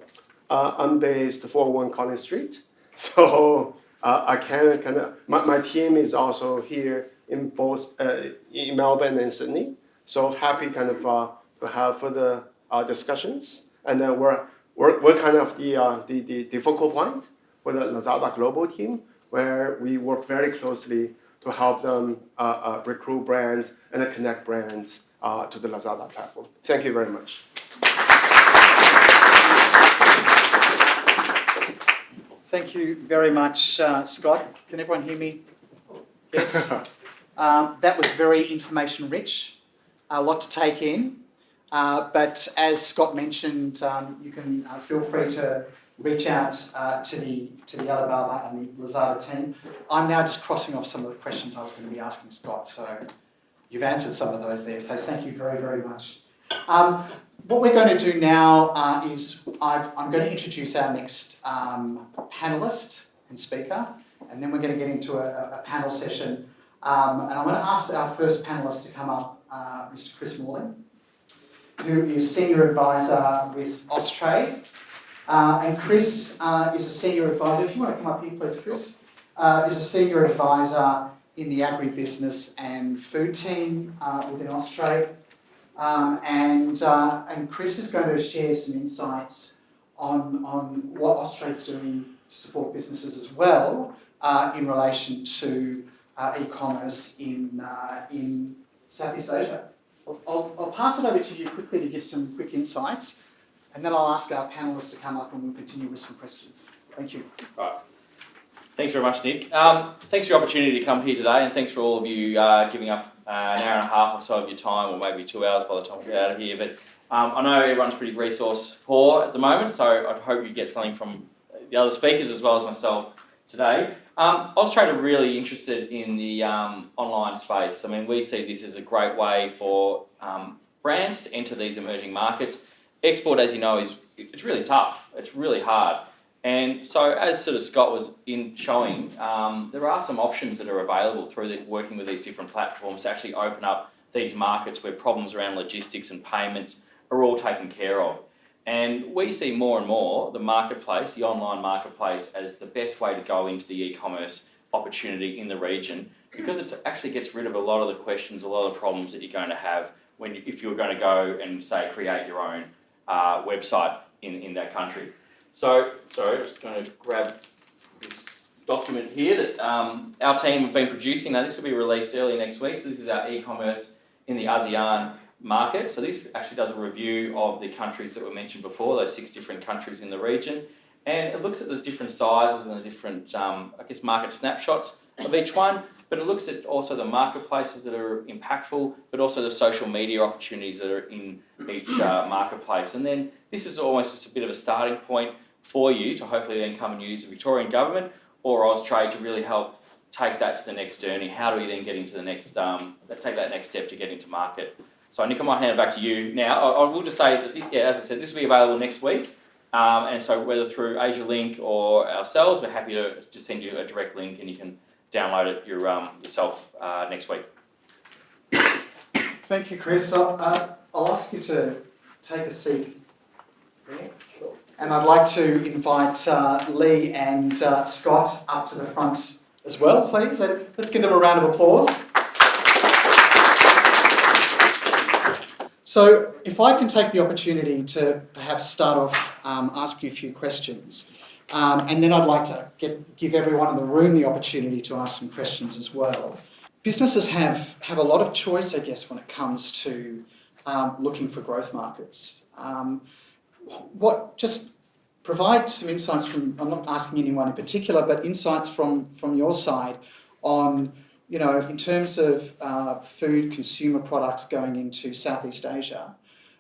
I'm based 401 Collins Street, so I can kind of my team is also here in both in Melbourne and Sydney. So happy kind of to have further discussions, and then we're kind of the focal point for the Lazada global team, where we work very closely to help them recruit brands and connect brands to the Lazada platform. Thank you very much. Thank you very much, Scott. Can everyone hear me? Yes. That was very information rich, a lot to take in. But as Scott mentioned, you can feel free to reach out to the Alibaba and the Lazada team. I'm now just crossing off some of the questions I was going to be asking Scott, so you've answered some of those there. So thank you very, very much. What we're going to do now is I'm going to introduce our next panellist and speaker, and then we're going to get into a panel session. And I'm going to ask our first panellist to come up, Mr. Chris Morling, who is Senior Advisor with Austrade. And Chris is a Senior Advisor. If you want to come up here, please, Chris. Is a Senior Advisor in the agribusiness and food team within Austrade. And Chris is going to share some insights on what Austrade's doing to support businesses as well in relation to e-commerce in Southeast Asia. I'll pass it over to you quickly to give some quick insights, and then I'll ask our panellists to come up and we'll continue with some questions. Thank you. Right. Thanks very much, Nick. Thanks for the opportunity to come here today, and thanks for all of you giving up an hour and a half or so of your time, or maybe 2 hours by the time we get out of here. But I know everyone's pretty resource poor at the moment, so I hope you get something from the other speakers as well as myself today. Austrade are really interested in the online space. I mean, we see this as a great way for brands to enter these emerging markets. Export, as you know, it's really tough. It's really hard. And so, as sort of Scott was showing, there are some options that are available through working with these different platforms to actually open up these markets where problems around logistics and payments are all taken care of. And we see more and more the marketplace, the online marketplace, as the best way to go into the e-commerce opportunity in the region, because it actually gets rid of a lot of the questions, a lot of the problems that you're going to have if you're going to go and, say, create your own website in that country. So, sorry, I'm just going to grab this document here that our team have been producing. Now, this will be released early next week. So this is our e-commerce in the ASEAN market. So this actually does a review of the countries that were mentioned before, those 6 different countries in the region. And it looks at the different sizes and the different, market snapshots of each one. But it looks at also the marketplaces that are impactful, but also the social media opportunities that are in each marketplace. And then this is almost just a bit of a starting point for you to hopefully then come and use the Victorian government or Austrade to really help take that to the next journey. How do we then get into the next, take that next step to get into market? So Nick, I might hand it back to you now. I will just say that, as I said, this will be available next week. And so whether through Asialink or ourselves, we're happy to just send you a direct link and you can download it yourself next week. Thank you, Chris. I'll ask you to take a seat there. And I'd like to invite Lee and Scott up to the front as well, please. So let's give them a round of applause. So if I can take the opportunity to perhaps start off asking you a few questions, and then I'd like to give everyone in the room the opportunity to ask some questions as well. Businesses have a lot of choice, I guess, when it comes to looking for growth markets. Just provide some insights from, I'm not asking anyone in particular, but insights from your side on, in terms of food, consumer products going into Southeast Asia.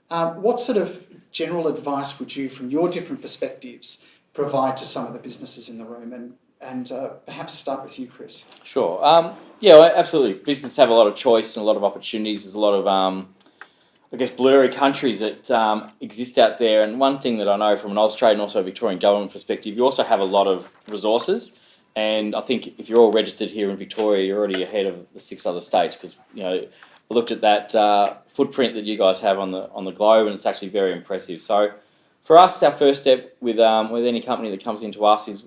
What sort of general advice would you, from your different perspectives, provide to some of the businesses in the room, and perhaps start with you, Chris. Sure. Yeah, well, absolutely. Businesses have a lot of choice and a lot of opportunities. There's a lot of, I guess, blurry countries that exist out there. And one thing that I know from an Austrade and also a Victorian government perspective, you also have a lot of resources. And I think if you're all registered here in Victoria, you're already ahead of the 6 other states because, I looked at that footprint that you guys have on the globe, and it's actually very impressive. So for us, our first step with any company that comes into us is,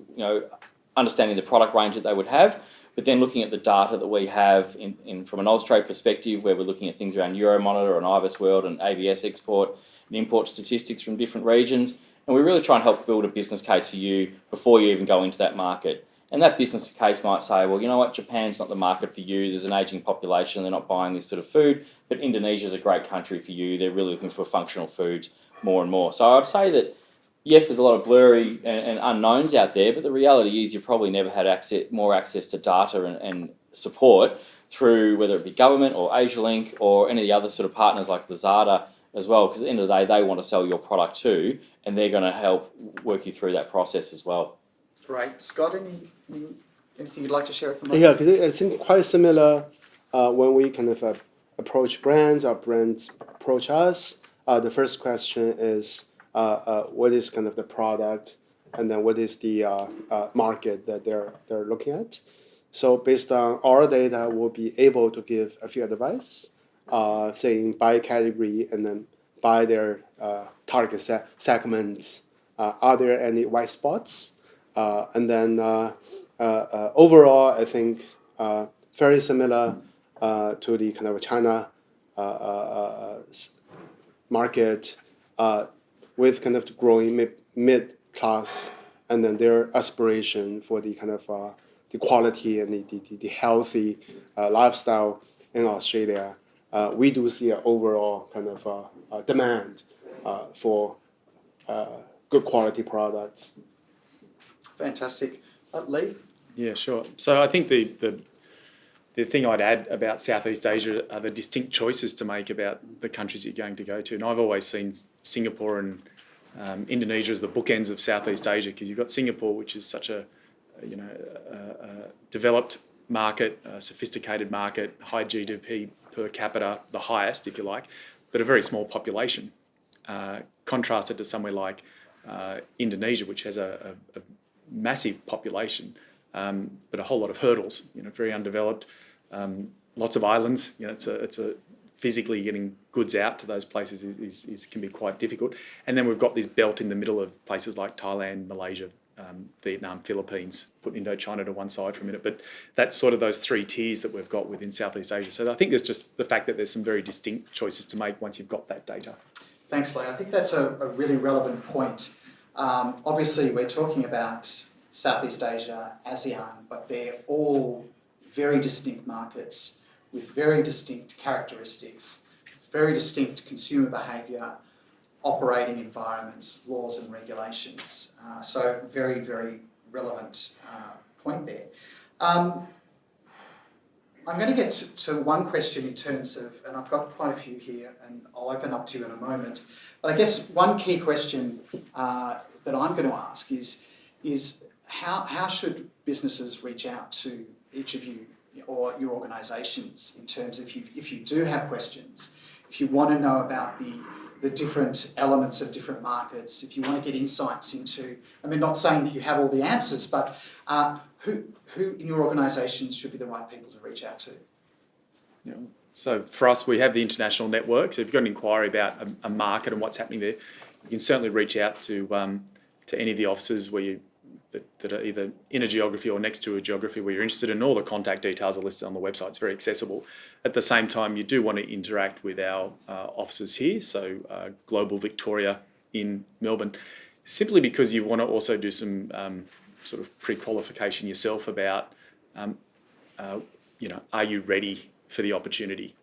understanding the product range that they would have, but then looking at the data that we have from an Austrade perspective, where we're looking at things around Euromonitor and IBIS World and ABS export and import statistics from different regions. And we really try and help build a business case for you before you even go into that market. And that business case might say, well, you know what, Japan's not the market for you. There's an ageing population. They're not buying this sort of food. But Indonesia's a great country for you. They're really looking for functional foods more and more. So I'd say that, yes, there's a lot of blurry and unknowns out there, but the reality is you probably never had more access to data and support through whether it be government or Asialink or any of the other sort of partners like Lazada as well, because at the end of the day, they want to sell your product too, and they're going to help work you through that process as well. Great. Scott, anything you'd like to share at the moment? Yeah, because I think quite similar when we kind of approach brands or brands approach us. The first question is, what is kind of the product, and then what is the market that they're looking at. So based on our data, we'll be able to give a few advice, saying by category and then by their target segments. Are there any white spots? And then overall, I think very similar to the kind of China market. With kind of the growing mid-class, and then their aspiration for the kind of the quality and the healthy lifestyle in Australia, we do see an overall kind of demand for good quality products. Fantastic. Lee? Yeah, sure. So I think the thing I'd add about Southeast Asia are the distinct choices to make about the countries you're going to go to. And I've always seen Singapore and Indonesia as the bookends of Southeast Asia, because you've got Singapore, which is such a developed market, a sophisticated market, high GDP per capita, the highest, if you like, but a very small population. Contrasted to somewhere like Indonesia, which has a massive population, but a whole lot of hurdles. Very undeveloped, lots of islands. It's a physically getting goods out to those places can be quite difficult. And then we've got this belt in the middle of places like Thailand, Malaysia, Vietnam, Philippines. Put Indochina to one side for a minute, but that's sort of those 3 tiers that we've got within Southeast Asia. So I think there's just the fact that there's some very distinct choices to make once you've got that data. Thanks, Lee. I think that's a really relevant point. Obviously, we're talking about Southeast Asia, ASEAN, but they're all very distinct markets with very distinct characteristics, very distinct consumer behaviour, operating environments, laws and regulations. So very, very relevant point there. I'm going to get to one question in terms of, and I've got quite a few here, and I'll open up to you in a moment, but I guess one key question that I'm going to ask is how should businesses reach out to each of you or your organisations in terms of if you do have questions, if you want to know about the different elements of different markets, if you want to get insights into, not saying that you have all the answers, but who in your organisations should be the right people to reach out to? Yeah. So for us, we have the international network. So if you've got an inquiry about a market and what's happening there, you can certainly reach out to any of the offices that are either in a geography or next to a geography where you're interested in. All the contact details are listed on the website. It's very accessible. At the same time, you do want to interact with our offices here, so Global Victoria in Melbourne, simply because you want to also do some sort of pre-qualification yourself about, are you ready for the opportunity?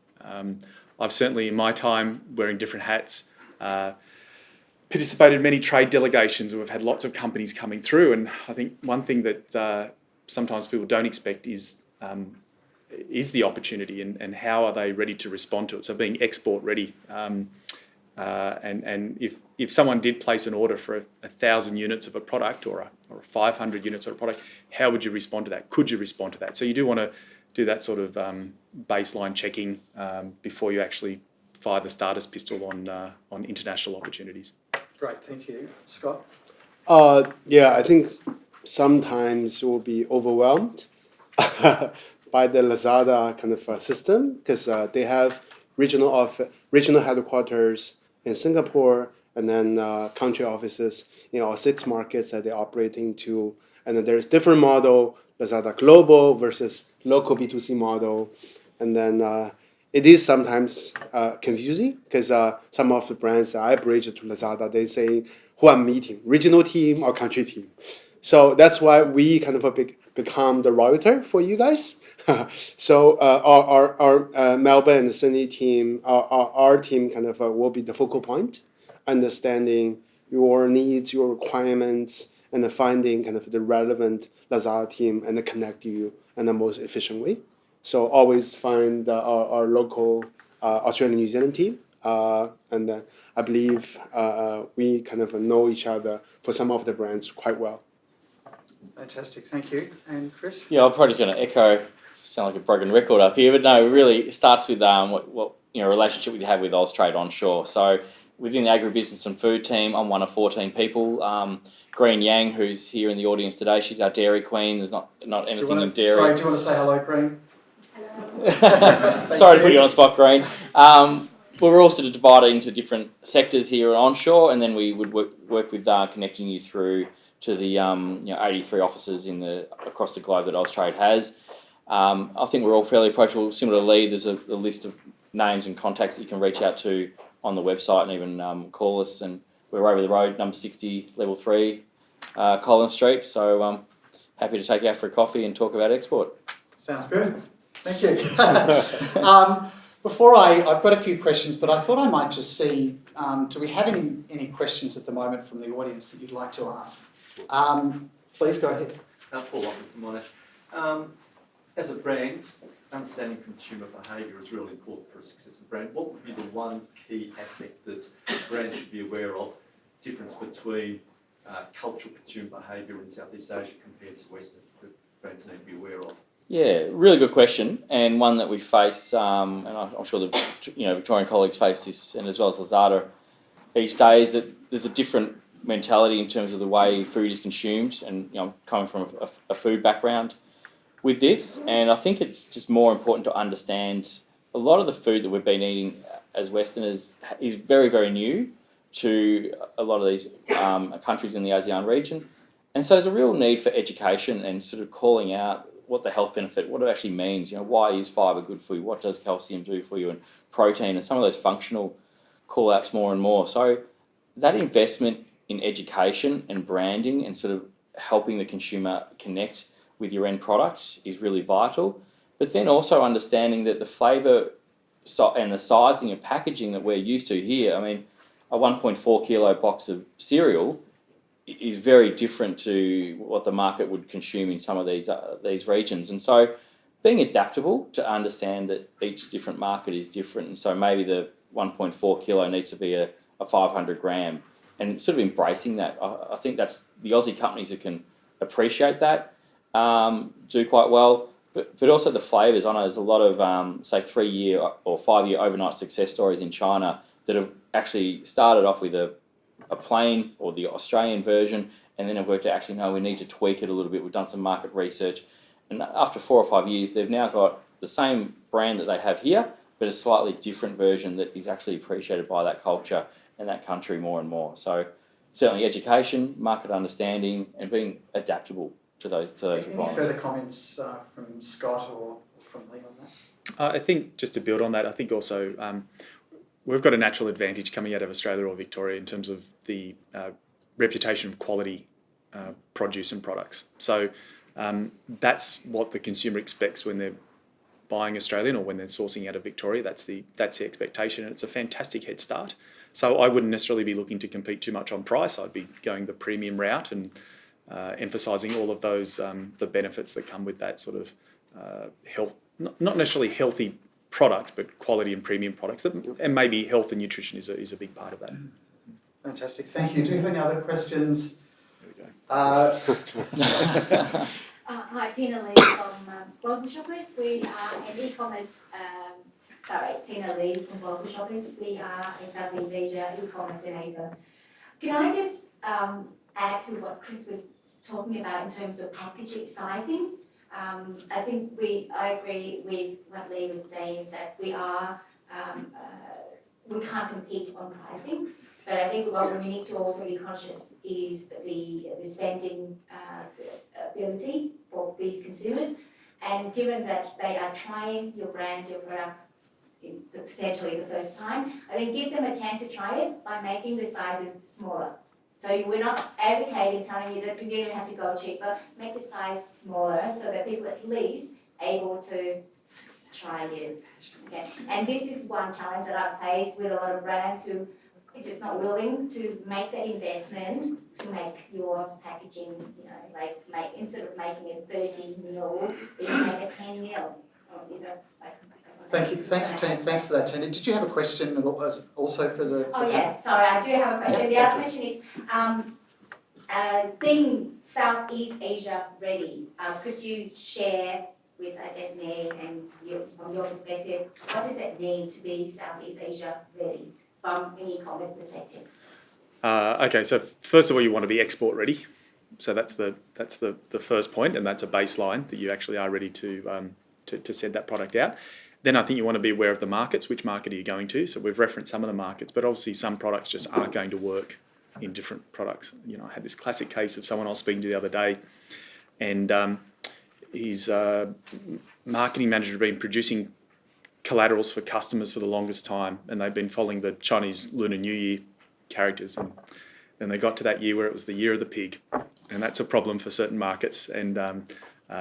I've certainly, in my time, wearing different hats, participated in many trade delegations, and we've had lots of companies coming through. And I think one thing that sometimes people don't expect is the opportunity and how are they ready to respond to it. So being export ready, And if someone did place an order for 1,000 units of a product or 500 units of a product, how would you respond to that? Could you respond to that? So you do want to do that sort of baseline checking before you actually fire the starter's pistol on international opportunities. Great, thank you. Scott? Yeah, I think sometimes you will be overwhelmed by the Lazada kind of system because they have regional headquarters in Singapore and then country offices in all 6 markets that they operate into. And then there's different model, Lazada Global versus local B2C model. And then it is sometimes confusing because some of the brands that I bridge to Lazada, they say who I'm meeting, regional team or country team. So that's why we kind of become the router for you guys. So our Melbourne and Sydney team, our team kind of will be the focal point, understanding your needs, your requirements, and finding kind of the relevant Lazada team and connect you in the most efficient way. So always find our local Australian New Zealand team, and I believe we kind of know each other for some of the brands quite well. Fantastic, thank you. And Chris? Yeah, I'm probably going to echo, sound like a broken record up here, but no, really it starts with what relationship we have with Austrade Onshore. So within the agribusiness and food team, I'm one of 14 people. Green Yang, who's here in the audience today, she's our dairy queen. There's not anything in dairy. Sorry, do you want to say hello, Green? Sorry to put you on the spot, Green. We're all sort of divided into different sectors here onshore, and then we would work with connecting you through to the 83 offices across the globe that Austrade has. I think we're all fairly approachable. Similar to Lee, there's a list of names and contacts that you can reach out to on the website and even call us. And we're over the road, number 60, level 3, Collins Street. So happy to take you out for a coffee and talk about export. Sounds good. Thank you. Before I've got a few questions, but I thought I might just see, do we have any questions at the moment from the audience that you'd like to ask? Please go ahead. Paul Lockwood from Monash. As a brand, understanding consumer behaviour is really important for a successful brand. What would be the one key aspect that brands should be aware of, difference between cultural consumer behaviour in Southeast Asia compared to Western, that brands need to be aware of? Yeah, really good question, and one that we face, and I'm sure the Victorian colleagues face this, and as well as Lazada each day, is that there's a different mentality in terms of the way food is consumed, and coming from a food background with this, and I think it's just more important to understand a lot of the food that we've been eating as Westerners is very, very new to a lot of these countries in the ASEAN region, and so there's a real need for education and sort of calling out what the health benefit, what it actually means, why is fibre good for you, what does calcium do for you, and protein, and some of those functional call-outs more and more. So that investment in education and branding and sort of helping the consumer connect with your end product is really vital. But then also understanding that the flavour and the sizing and packaging that we're used to here, I mean, a 1.4 kilo box of cereal is very different to what the market would consume in some of these regions. And so being adaptable to understand that each different market is different. And so maybe the 1.4 kilo needs to be a 500 gram, and sort of embracing that. I think that's the Aussie companies that can appreciate that, do quite well, but also the flavours. I know there's a lot of, say, 3-year or 5-year overnight success stories in China that have actually started off with a plain or the Australian version, and then have worked out, actually, no, we need to tweak it a little bit. We've done some market research, and after 4 or 5 years, they've now got the same brand that they have here, but a slightly different version that is actually appreciated by that culture and that country more and more. So certainly education, market understanding, and being adaptable to those Any further comments from Scott or from Lee on that? I think just to build on that, I think also we've got a natural advantage coming out of Australia or Victoria in terms of the reputation of quality produce and products. So that's what the consumer expects when they're buying Australian or when they're sourcing out of Victoria. That's the expectation, and it's a fantastic head start. So I wouldn't necessarily be looking to compete too much on price. I'd be going the premium route and emphasising all of those the benefits that come with that sort of health, not necessarily healthy products, but quality and premium products. And maybe health and nutrition is a big part of that. Fantastic, thank you. Do you have any other questions? There we go. Hi, Tina Lee from Global Shoppers. We are an e-commerce, Tina Lee from Global Shoppers. We are a Southeast Asia e-commerce enabler. Can I just add to what Chris was talking about in terms of packaging sizing? I think I agree with what Lee was saying, is that we can't compete on pricing. But I think what we need to also be conscious is the spending ability for these consumers. And given that they are trying your brand, your product, potentially the first time, I think give them a chance to try it by making the sizes smaller. So we're not advocating, telling you that you're going to have to go cheaper. Make the size smaller so that people at least able to try you. Okay. And this is one challenge that I've faced with a lot of brands who are just not willing to make the investment to make your packaging, instead of making it 30 mil, you make it 10 mil. Thank you. Thanks for that, Tina. Did you have a question also for the? Sorry, I do have a question. The other question is, being Southeast Asia ready, could you share with, I guess, Nick and from your perspective, what does it mean to be Southeast Asia ready from an e-commerce perspective? Okay, so first of all, you want to be export ready. So that's the first point, and that's a baseline that you actually are ready to send that product out. Then I think you want to be aware of the markets. Which market are you going to? So we've referenced some of the markets, but obviously some products just aren't going to work in different products. I had this classic case of someone I was speaking to the other day, and his marketing manager had been producing collaterals for customers for the longest time, and they've been following the Chinese Lunar New Year characters, and then they got to that year where it was the year of the pig, and that's a problem for certain markets, and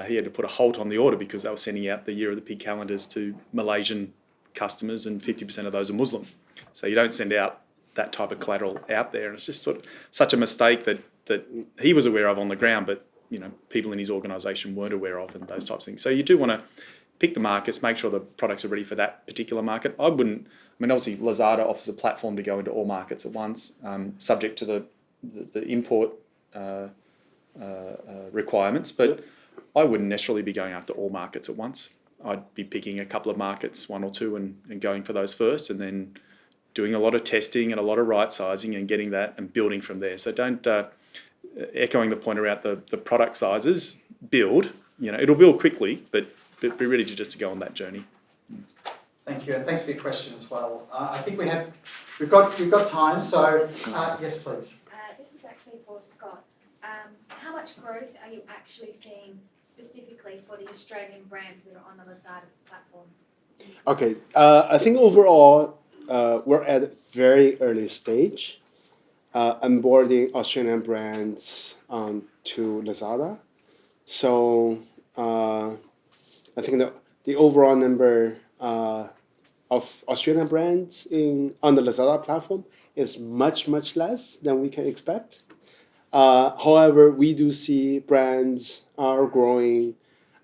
he had to put a halt on the order because they were sending out the year of the pig calendars to Malaysian customers, and 50% of those are Muslim. So you don't send out that type of collateral out there, and it's just sort of such a mistake that he was aware of on the ground, but people in his organisation weren't aware of, and those types of things. So you do want to pick the markets, make sure the products are ready for that particular market. Obviously Lazada offers a platform to go into all markets at once, subject to the import requirements, but I wouldn't necessarily be going after all markets at once. I'd be picking a couple of markets, one or two, and going for those first, and then doing a lot of testing and a lot of right sizing and getting that and building from there. So don't, echoing the point around the product sizes, build. It'll build quickly, but be ready to go on that journey. Thank you, and thanks for your question as well. I think we've got time, so yes, please. This is actually for Scott. How much growth are you actually seeing specifically for the Australian brands that are on the Lazada platform? Okay, I think overall we're at a very early stage onboarding Australian brands to Lazada. So I think the overall number of Australian brands on the Lazada platform is much less than we can expect. However, we do see brands are growing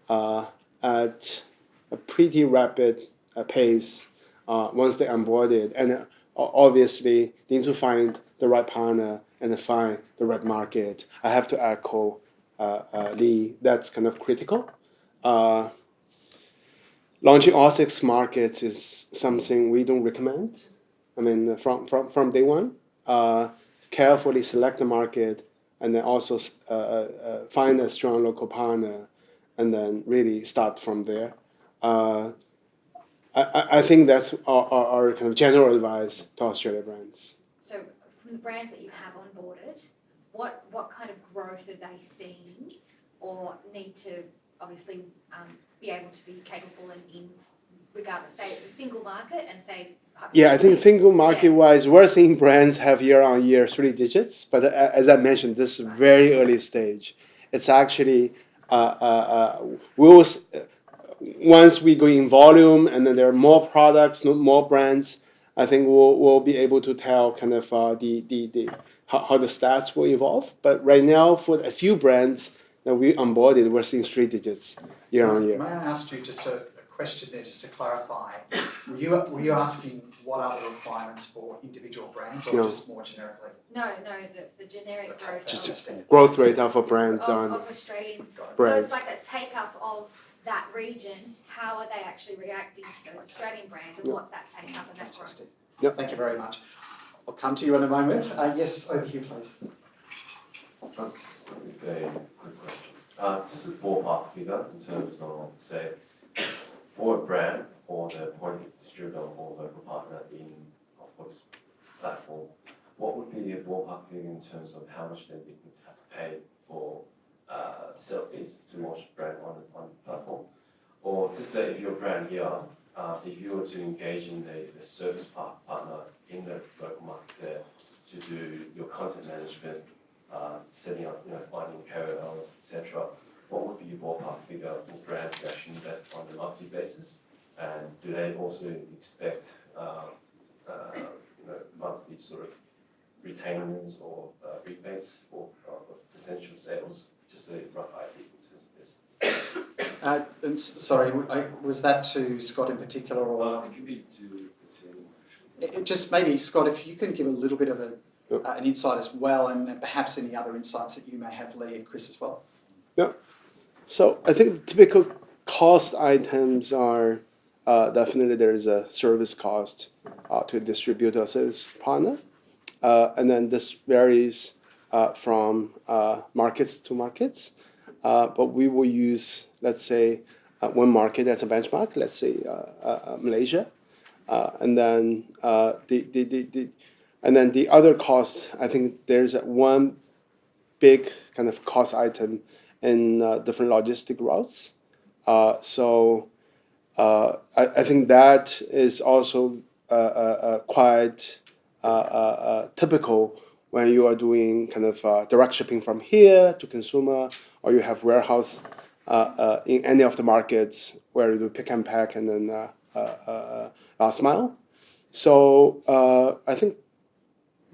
at a pretty rapid pace once they're onboarded, and obviously they need to find the right partner and find the right market. I have to echo Lee, that's kind of critical. Launching all 6 markets is something we don't recommend. From day one, carefully select the market, and then also find a strong local partner, and then really start from there. I think that's our kind of general advice to Australia brands. So from the brands that you have onboarded, what kind of growth are they seeing or need to obviously be able to be capable in regardless, say it's a single market and say... Yeah, I think single market-wise, we're seeing brands have year-on-year 3 digits, but as I mentioned, this is very early stage. It's actually, once we go in volume and then there are more products, more brands, I think we'll be able to tell kind of how the stats will evolve. But right now, for a few brands that we onboarded, we're seeing 3 digits year-on-year. May I ask you just a question there, just to clarify. Were you asking what are the requirements for individual brands or No. just more generically? No, the generic Okay, growth just of, understand. Growth rate of a brands on of Australian. So brands. it's like a take up of that region. How are they actually reacting to those Australian brands, and Yeah. what's that take up and that growth? Fantastic. Yep. Thank you very much. I'll come to you in a moment. Yes, over here, please. Just a very quick question. Just a ballpark figure in terms of, say, for a brand or the point distributor or local partner in a voice platform, what would be the ballpark figure in terms of how much they would have to pay for selfies to launch a brand on the platform? Or to say, if you're a brand here, if you were to engage in the service partner in the local market there to do your content management, setting up, finding KOLs, etc., what would be your ballpark figure for brands to actually invest on a monthly basis? And do they also expect, monthly sort of retainers or rebates for percentage of sales? Just a rough idea in terms of this. Sorry, was that to Scott in particular, or It could be to just maybe Scott, if you can give a little bit of an insight as well, and perhaps any other insights that you may have, Lee and Chris as well. So I think the typical cost items are definitely there is a service cost to distribute a service partner, and then this varies from markets to markets. But we will use, let's say, one market as a benchmark. Let's say Malaysia, and then the other cost. I think there's one big kind of cost item in different logistic routes. So I think that is also quite typical when you are doing kind of direct shipping from here to consumer, or you have warehouse in any of the markets where you do pick and pack and then last mile. So I think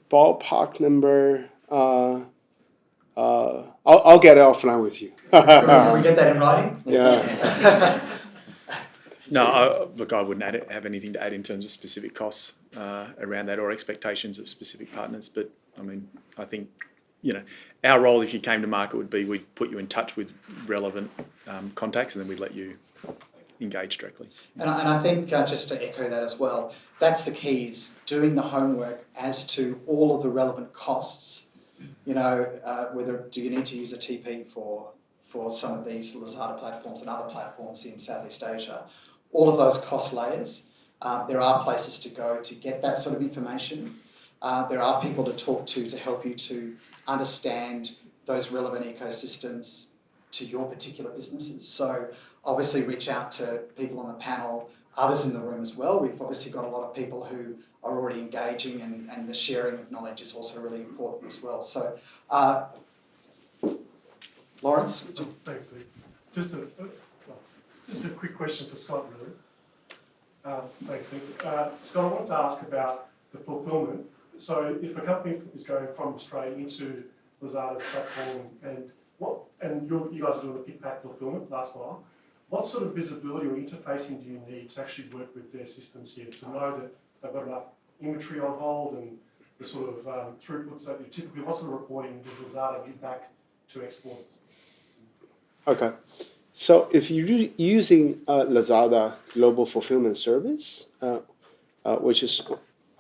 ballpark number. I'll get it offline with you. Can we get that in writing? Yeah. No, look, I wouldn't have anything to add in terms of specific costs around that or expectations of specific partners. But I mean, I think, our role if you came to market would be we'd put you in touch with relevant contacts and then we'd let you engage directly. And I think just to echo that as well, that's the key, is doing the homework as to all of the relevant costs. Whether do you need to use a TP for some of these Lazada platforms and other platforms in Southeast Asia, all of those cost layers. There are places to go to get that sort of information. There are people to talk to help you to understand those relevant ecosystems to your particular businesses. So obviously reach out to people on the panel, others in the room as well. We've obviously got a lot of people who are already engaging, and the sharing of knowledge is also really important as well. So, Lawrence? Would you? Thanks, Lee. Just a quick question for Scott, really. Thanks, Lee. Scott, I wanted to ask about the fulfilment. So if a company is going from Australia into Lazada's platform, and you guys are doing the pick-pack fulfilment last mile, what sort of visibility or interfacing do you need to actually work with their systems here to know that they've got enough inventory on hold and the sort of throughputs that you typically, what sort of reporting does Lazada give back to exporters? Okay. So if you're using Lazada Global Fulfillment Service, which is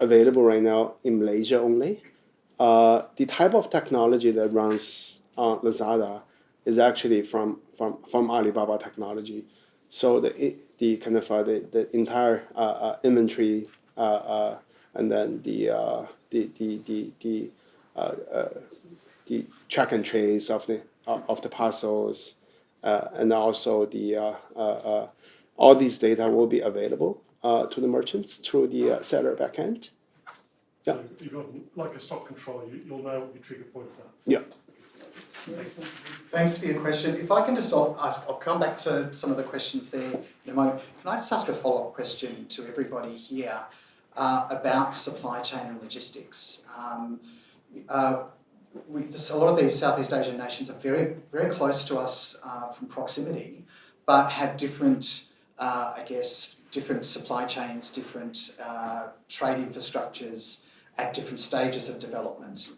available right now in Malaysia only, the type of technology that runs on Lazada is actually from Alibaba technology. So the kind of the entire inventory and then the track and trace of the parcels, and also all these data will be available to the merchants through the seller backend. So you've got like a stock control, you'll know what your trigger points are. Yeah. Thanks for your question. If I can just ask, I'll come back to some of the questions there in a moment. Can I just ask a follow-up question to everybody here about supply chain and logistics? A lot of these Southeast Asian nations are very, very close to us from proximity, but have different I guess, different supply chains, different trade infrastructures at different stages of development.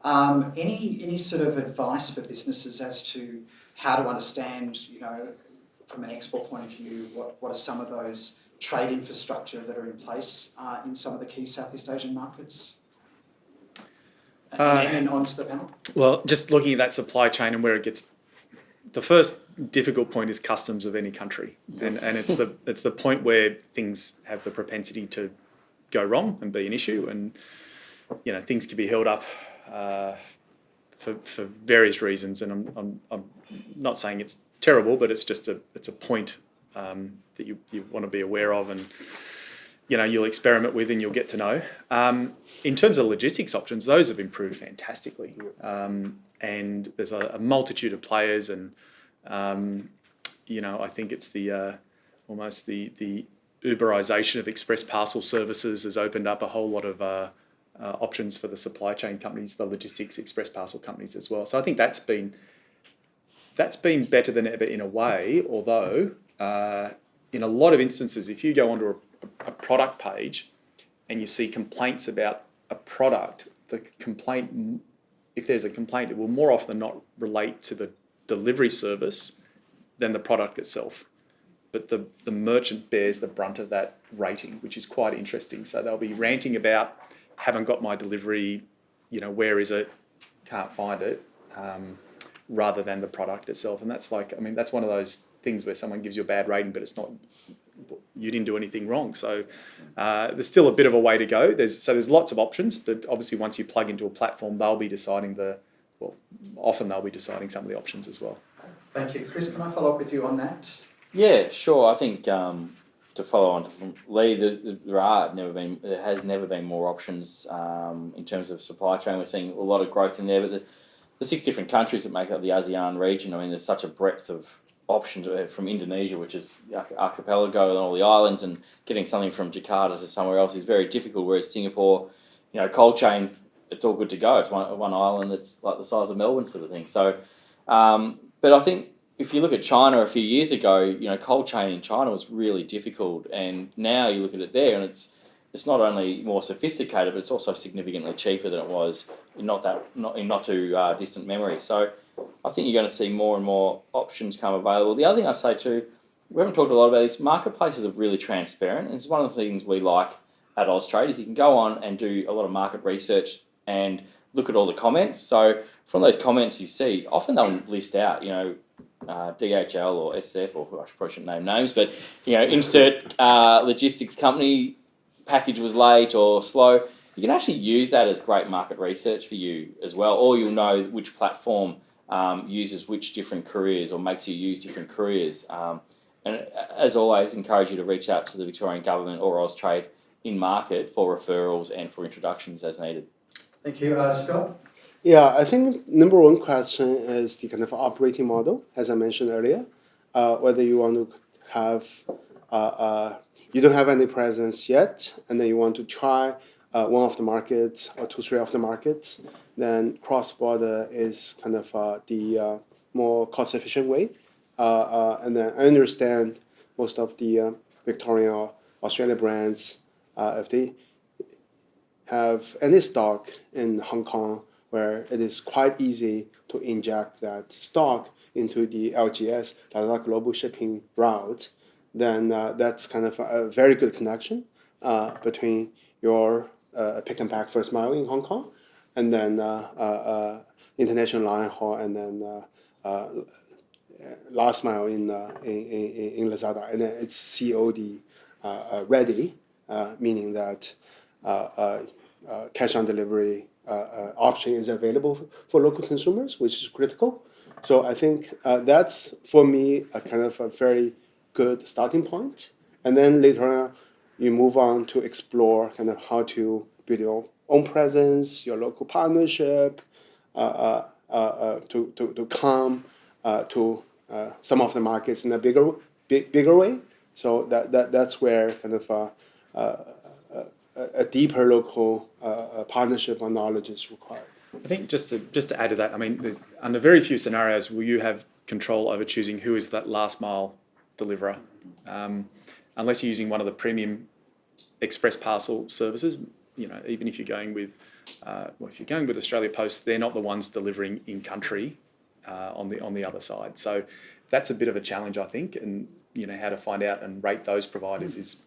Any sort of advice for businesses as to how to understand, from an export point of view, what are some of those trade infrastructure that are in place in some of the key Southeast Asian markets? And then on to the panel. Well, just looking at that supply chain and where it gets, the first difficult point is customs of any country, and it's the point where things have the propensity to go wrong and be an issue, and things can be held up for various reasons. And I'm not saying it's terrible, but it's just a point that you want to be aware of, and you'll experiment with and you'll get to know. In terms of logistics options, those have improved fantastically, and there's a multitude of players, and I think it's almost the Uberization of express parcel services has opened up a whole lot of options for the supply chain companies, the logistics express parcel companies as well. So I think that's been better than ever in a way, although in a lot of instances, if you go onto a product page and you see complaints about a product, if there's a complaint, it will more often than not relate to the delivery service than the product itself. But the merchant bears the brunt of that rating, which is quite interesting. So they'll be ranting about, haven't got my delivery, where is it, can't find it, rather than the product itself. And that's that's one of those things where someone gives you a bad rating, but it's not, you didn't do anything wrong. So there's still a bit of a way to go. There's lots of options, but obviously once you plug into a platform, they'll be deciding often they'll be deciding some of the options as well. Thank you. Chris, can I follow up with you on that? Yeah, sure. I think to follow on from Lee, there has never been more options in terms of supply chain. We're seeing a lot of growth in there, but the 6 different countries that make up the ASEAN region, there's such a breadth of options from Indonesia, which is archipelago and all the islands, and getting something from Jakarta to somewhere else is very difficult, whereas Singapore, cold chain, it's all good to go. It's one island that's like the size of Melbourne sort of thing. So, but I think if you look at China a few years ago, cold chain in China was really difficult, and now you look at it there, and it's not only more sophisticated, but it's also significantly cheaper than it was in not too distant memory. So I think you're going to see more and more options come available. The other thing I'd say too, we haven't talked a lot about this, marketplaces are really transparent, and it's one of the things we like at Austrade is you can go on and do a lot of market research and look at all the comments. So from those comments you see, often they'll list out, DHL or SF, or I probably shouldn't name names, but insert logistics company, package was late or slow. You can actually use that as great market research for you as well, or you'll know which platform uses which different couriers or makes you use different couriers. And as always, encourage you to reach out to the Victorian Government or Austrade in market for referrals and for introductions as needed. Thank you. Scott? Yeah, I think number one question is the kind of operating model, as I mentioned earlier, whether you want to have, you don't have any presence yet, and then you want to try one of the markets or 2, 3 of the markets, then cross-border is kind of the more cost-efficient way. And then I understand most of the Victorian or Australian brands, if they have any stock in Hong Kong, where it is quite easy to inject that stock into the LGS, Lazada Global Shipping route, then that's kind of a very good connection between your pick and pack first mile in Hong Kong, and then international line haul, and then last mile in Lazada, and then it's COD ready, meaning that cash on delivery option is available for local consumers, which is critical. So I think that's, for me, a kind of a very good starting point. And then later on, you move on to explore kind of how to build your own presence, your local partnership, to come to some of the markets in a bigger way. So that's where kind of a deeper local partnership or knowledge is required. I think just to add to that, under very few scenarios will you have control over choosing who is that last mile deliverer, unless you're using one of the premium express parcel services. You know, even if you're going with, if you're going with Australia Post, they're not the ones delivering in country on the other side. So that's a bit of a challenge, I think, and you know how to find out and rate those providers is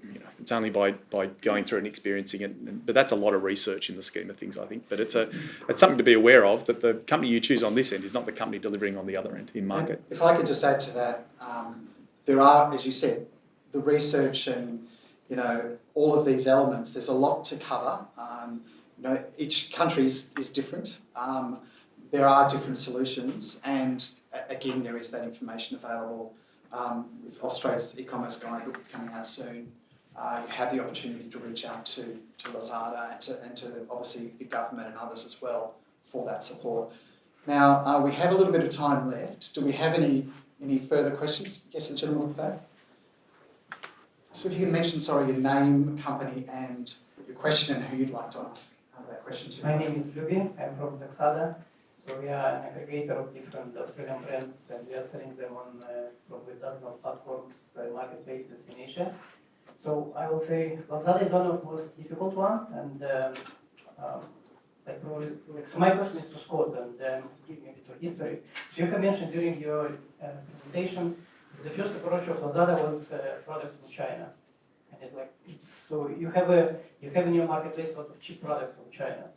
you know, it's only by going through and experiencing it. But that's a lot of research in the scheme of things, I think. But it's something to be aware of, that the company you choose on this end is not the company delivering on the other end in market. And if I could just add to that, there are, as you said, the research and, you know, all of these elements, there's a lot to cover. You know, each country is different. There are different solutions, and again, there is that information available with Australia's eCommerce guide that will be coming out soon. You have the opportunity to reach out to Lazada and to obviously the government and others as well for that support. Now, we have a little bit of time left. Do we have any further questions? Yes, the gentleman with the bag. So if you can mention, sorry, your name, company, and your question and who you'd like to ask that question to. My name is Luby. I'm from Lazada. So we are an aggregator of different Australian brands, and we are selling them on probably dozens of platforms, marketplaces in Asia. So I will say Lazada is one of the most difficult one, and so my question is to Scott, and give me a bit of history. So you have mentioned during your presentation the first approach of Lazada was products from China, and so you have in your marketplace a lot of cheap products from China.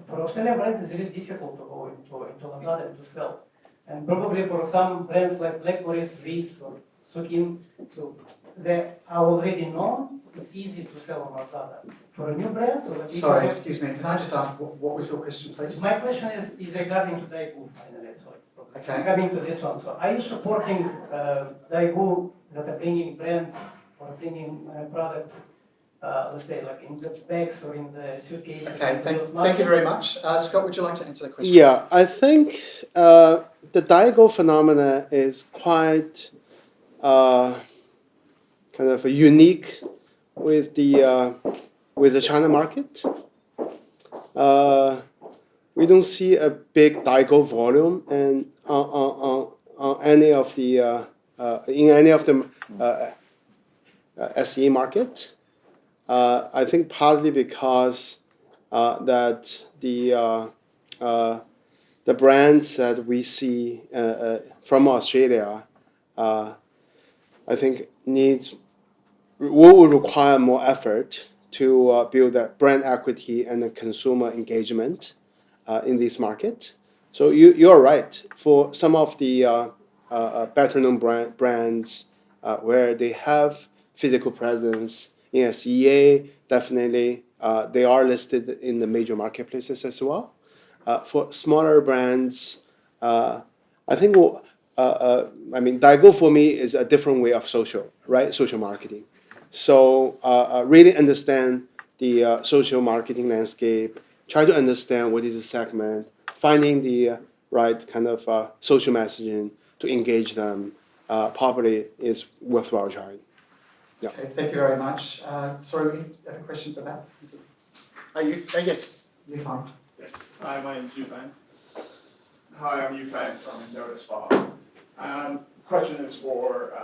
For Australian brands, it's really difficult to go into Lazada and to sell. And probably for some brands like Blackberries, Reese, or Sukin, so they are already known, it's easy to sell on Lazada. For a new brand, so like sorry, excuse me, can I just ask, what was your question, please? My question is regarding to Daigou, finally, so it's probably okay. regarding to this one. So are you supporting Daigou that are bringing brands or bringing products, let's say, like in the bags or in the suitcases? Okay, thank you very much. Scott, would you like to answer that question? Yeah, I think the Daigou phenomena is quite kind of unique with the China market. We don't see a big Daigou volume and on any of the in any of the SE market. I think partly because that the brands that we see from Australia, I think will require more effort to build that brand equity and the consumer engagement in this market. So you're right. For some of the better known brands where they have physical presence in SEA, definitely they are listed in the major marketplaces as well. For smaller brands, I think Daigou for me is a different way of social marketing. So really understand the social marketing landscape, try to understand what is the segment, finding the right kind of social messaging to engage them properly is worthwhile trying. Yeah. Okay, thank you very much. Sorry, we have a question for that. Yes, you're fine. Yes. Hi, my name's Yufan. Hi, I'm Yufan from Notice Bar. Question is for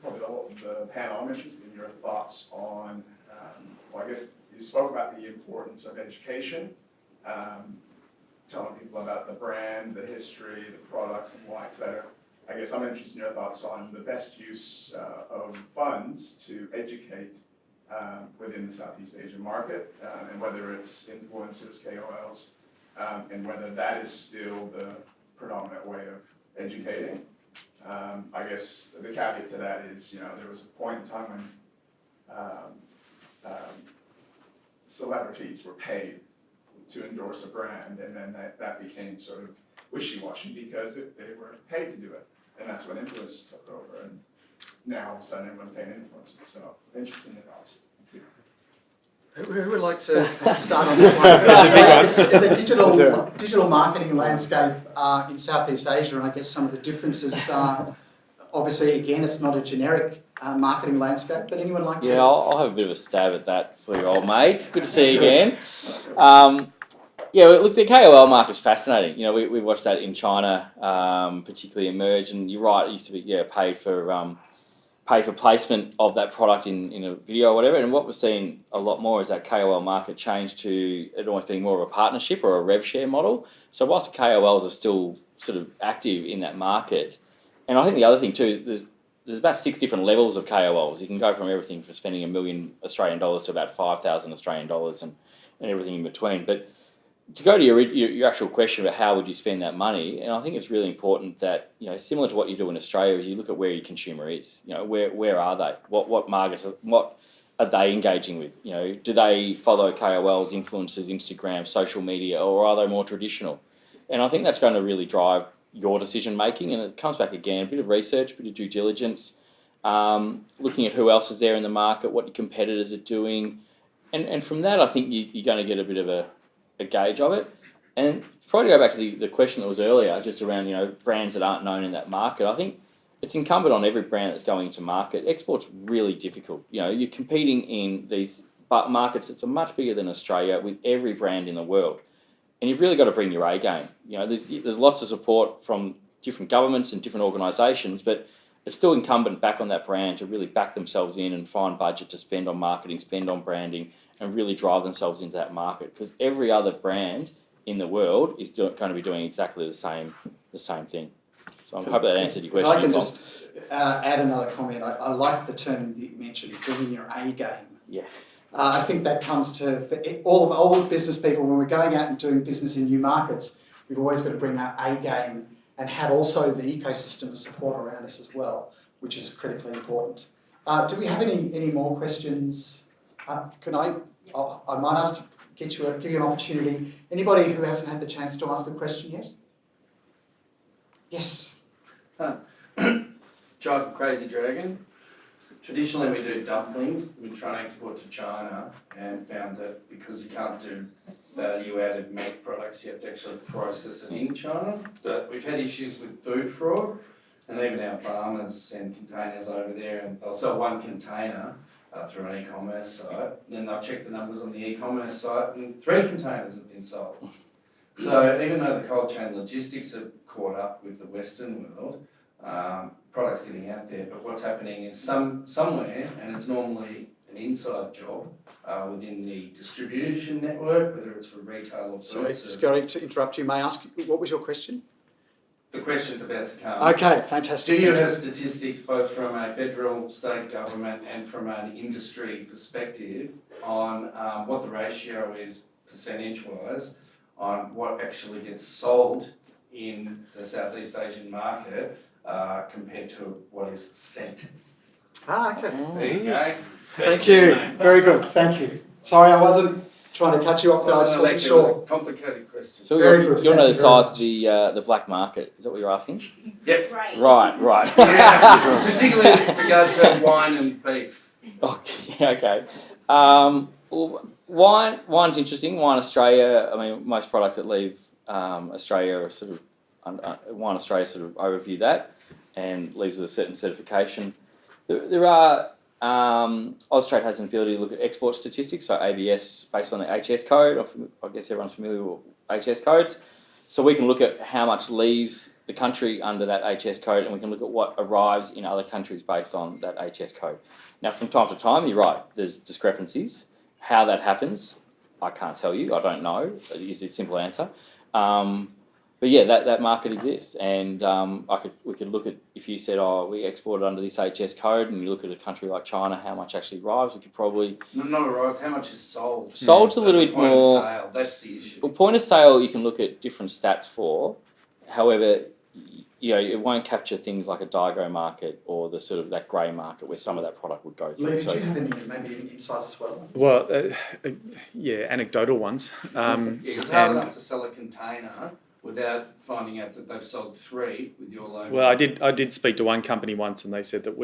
probably the panel. I'm interested in your thoughts on, well, I guess you spoke about the importance of education, telling people about the brand, the history, the products, and why it's better. I guess I'm interested in your thoughts on the best use of funds to educate within the Southeast Asian market, and whether it's influencers, KOLs, and whether that is still the predominant way of educating. I guess the caveat to that is, there was a point in time when celebrities were paid to endorse a brand, and then that became sort of wishy-washy because they were paid to do it. And that's when influencers took over, and now all of a sudden everyone's paying influencers. So, interesting in your thoughts. Who would like to start on that one? The digital marketing landscape in Southeast Asia, and I guess some of the differences. Obviously, again, it's not a generic marketing landscape, but anyone like to? Yeah, I'll have a bit of a stab at that for you, old mates. Good to see you again. Yeah, well, look, the KOL market's fascinating. You know, we watched that in China, particularly emerge, and you're right. It used to be paid for placement of that product in a video or whatever. And what we're seeing a lot more is that KOL market change to it almost being more of a partnership or a rev share model. So whilst the KOLs are still sort of active in that market, and I think the other thing too, there's about 6 different levels of KOLs. You can go from everything from spending $1 million Australian to about 5,000 Australian dollars and everything in between. But to go to your actual question about how would you spend that money, and I think it's really important that, you know, similar to what you do in Australia, is you look at where your consumer is. You know, where are they? What markets? What are they engaging with? You know, do they follow KOLs, influencers, Instagram, social media, or are they more traditional? And I think that's going to really drive your decision making. And it comes back again, a bit of research, a bit of due diligence, looking at who else is there in the market, what your competitors are doing, and from that, I think you're going to get a bit of a gauge of it. And probably go back to the question that was earlier, just around, you know, brands that aren't known in that market. I think it's incumbent on every brand that's going into market. Export's really difficult. You know, you're competing in these markets that are much bigger than Australia with every brand in the world. And you've really got to bring your A game. You know, there's lots of support from different governments and different organisations, but it's still incumbent back on that brand to really back themselves in and find budget to spend on marketing, spend on branding, and really drive themselves into that market, because every other brand in the world is going to be doing exactly the same thing. So I hope that answered your question. If I can just add another comment, I like the term that you mentioned, bringing your A game. Yeah. I think that comes to for all business people, when we're going out and doing business in new markets, we've always got to bring our A game and have also the ecosystem of support around us as well, which is critically important. Do we have any more questions? I might give you an opportunity. Anybody who hasn't had the chance to ask a question yet? Yes. Joe from Crazy Dragon. Traditionally we do dumplings. We're trying to export to China and found that because you can't do value-added meat products, you have to actually process it in China. But we've had issues with food fraud, and even our farmers send containers over there and they'll sell one container through an e-commerce site, then they'll check the numbers on the e-commerce site and 3 containers have been sold. So even though the cold chain logistics have caught up with the Western world, products getting out there, but what's happening is somewhere, and it's normally an inside job within the distribution network, whether it's for retail or food service. Sorry to interrupt you, may I ask, what was your question? The question's about to come. Okay, fantastic. Do you have statistics both from a federal, state government and from an industry perspective on what the ratio is percentage-wise on what actually gets sold in the Southeast Asian market compared to what is sent? Okay. There you go. Thank you. Very good. Thank you. Sorry, I wasn't trying to cut you off there. I just wasn't sure. It was a complicated question. So Very you good. want to know Thank the you size very of the black market? Is that what you're asking? Yep. Right. Yeah, particularly with regards to wine and beef. Okay. Well, wine's interesting. Wine Australia, I mean, most products that leave Australia are sort of, Wine Australia sort of overview that and leaves with a certain certification. There are, Austrade has an ability to look at export statistics, so ABS based on the HS code. I guess everyone's familiar with HS codes. So we can look at how much leaves the country under that HS code, and we can look at what arrives in other countries based on that HS code. Now, from time to time, you're right, there's discrepancies. How that happens, I can't tell you. I don't know, is the simple answer. But yeah, that market exists, and we could look at, if you said, we exported under this HS code, and you look at a country like China, how much actually arrives, we could probably... Not arrives, how much is sold? Sold's a little bit point more... Of sale, that's the issue. Well, point of sale, you can look at different stats for. However, you know, it won't capture things like a Daigou market or the sort of that grey market where some of that product would go through. Lee, did you have any insights as well? Well, yeah, anecdotal ones. It's hard enough to sell a container without finding out that they've sold 3 with your logo. Well, I did speak to one company once, and they said that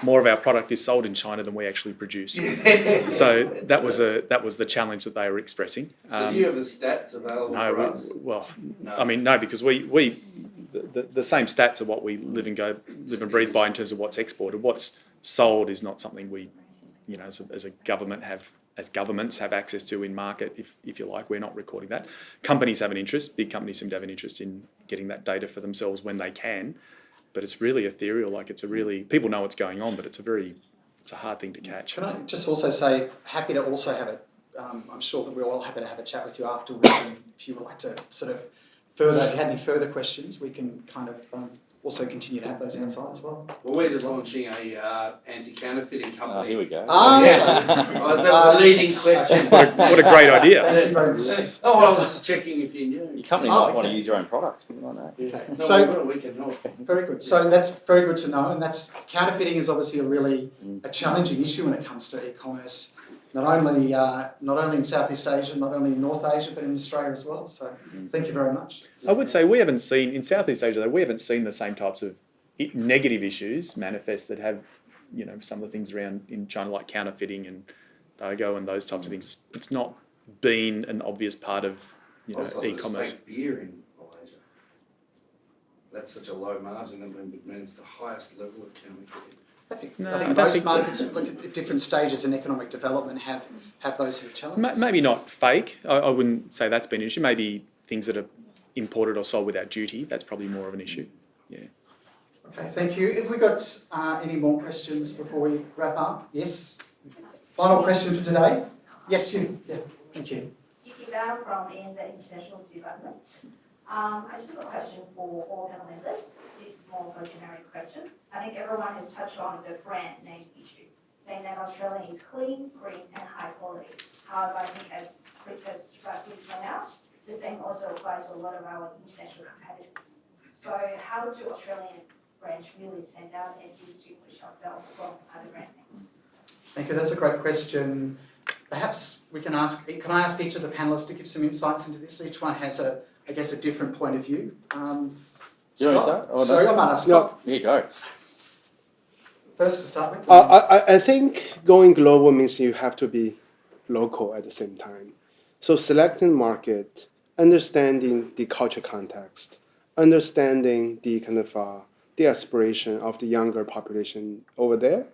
more of our product is sold in China than we actually produce. So that was the challenge that they were expressing. So do you have the stats available for us? No. I mean, no, because the same stats are what we live and breathe by in terms of what's exported. What's sold is not something we, you know, as a government have as governments have access to in market, if you like. We're not recording that. Companies have an interest. Big companies seem to have an interest in getting that data for themselves when they can. But it's really ethereal. Like people know what's going on, but it's a hard thing to catch. Can I just also say, happy to also have it. I'm sure that we're all happy to have a chat with you afterwards. And if you would like to sort of if you had any further questions, we can kind of also continue to have those outside as well. Well, we're just launching a anti-counterfeiting company. Oh, here we go. Yeah. Oh, that was the leading question. What a great idea. Thank you very much. Oh, well, I was just checking if you knew. Your company might want to use your own products, something like that. Okay. No, So we can help. very good. So that's very good to know. And that's counterfeiting is obviously a challenging issue when it comes to e-commerce. Not only in Southeast Asia, not only in North Asia, but in Australia as well. So thank you very much. I would say we haven't seen, in Southeast Asia though, we haven't seen the same types of negative issues manifest that have, some of the things around in China like counterfeiting and Dago and those types of things. It's not been an obvious part of, Also, e-commerce. there's fake beer in Malaysia. That's such a low margin that means the highest level of counterfeiting. I think don't most think- markets look at different stages in economic development have those sort of challenges. Maybe not fake. I wouldn't say that's been an issue. Maybe things that are imported or sold without duty, that's probably more of an issue. Yeah. Okay, thank you. Have we got any more questions before we wrap up? Yes. Final question for today. Yes, you. Yeah, thank you. Yuki Bao from ANZ International Development. I just have a question for all panel members. This is more of a generic question. I think everyone has touched on the brand name issue, saying that Australian is clean, green and high quality. However, I think as Chris has rightly pointed out, the same also applies to a lot of our international competitors. So how do Australian brands really stand out and distinguish ourselves from other brand names? Thank you. That's a great question. Perhaps can I ask each of the panellists to give some insights into this? Each one has a different point of view. You want to Scott? start? Oh, no. Sorry, I might ask Scott Here you go. first to start with. I think going global means you have to be local at the same time. So selecting market, understanding the cultural context, understanding the kind of the aspiration of the younger population over there,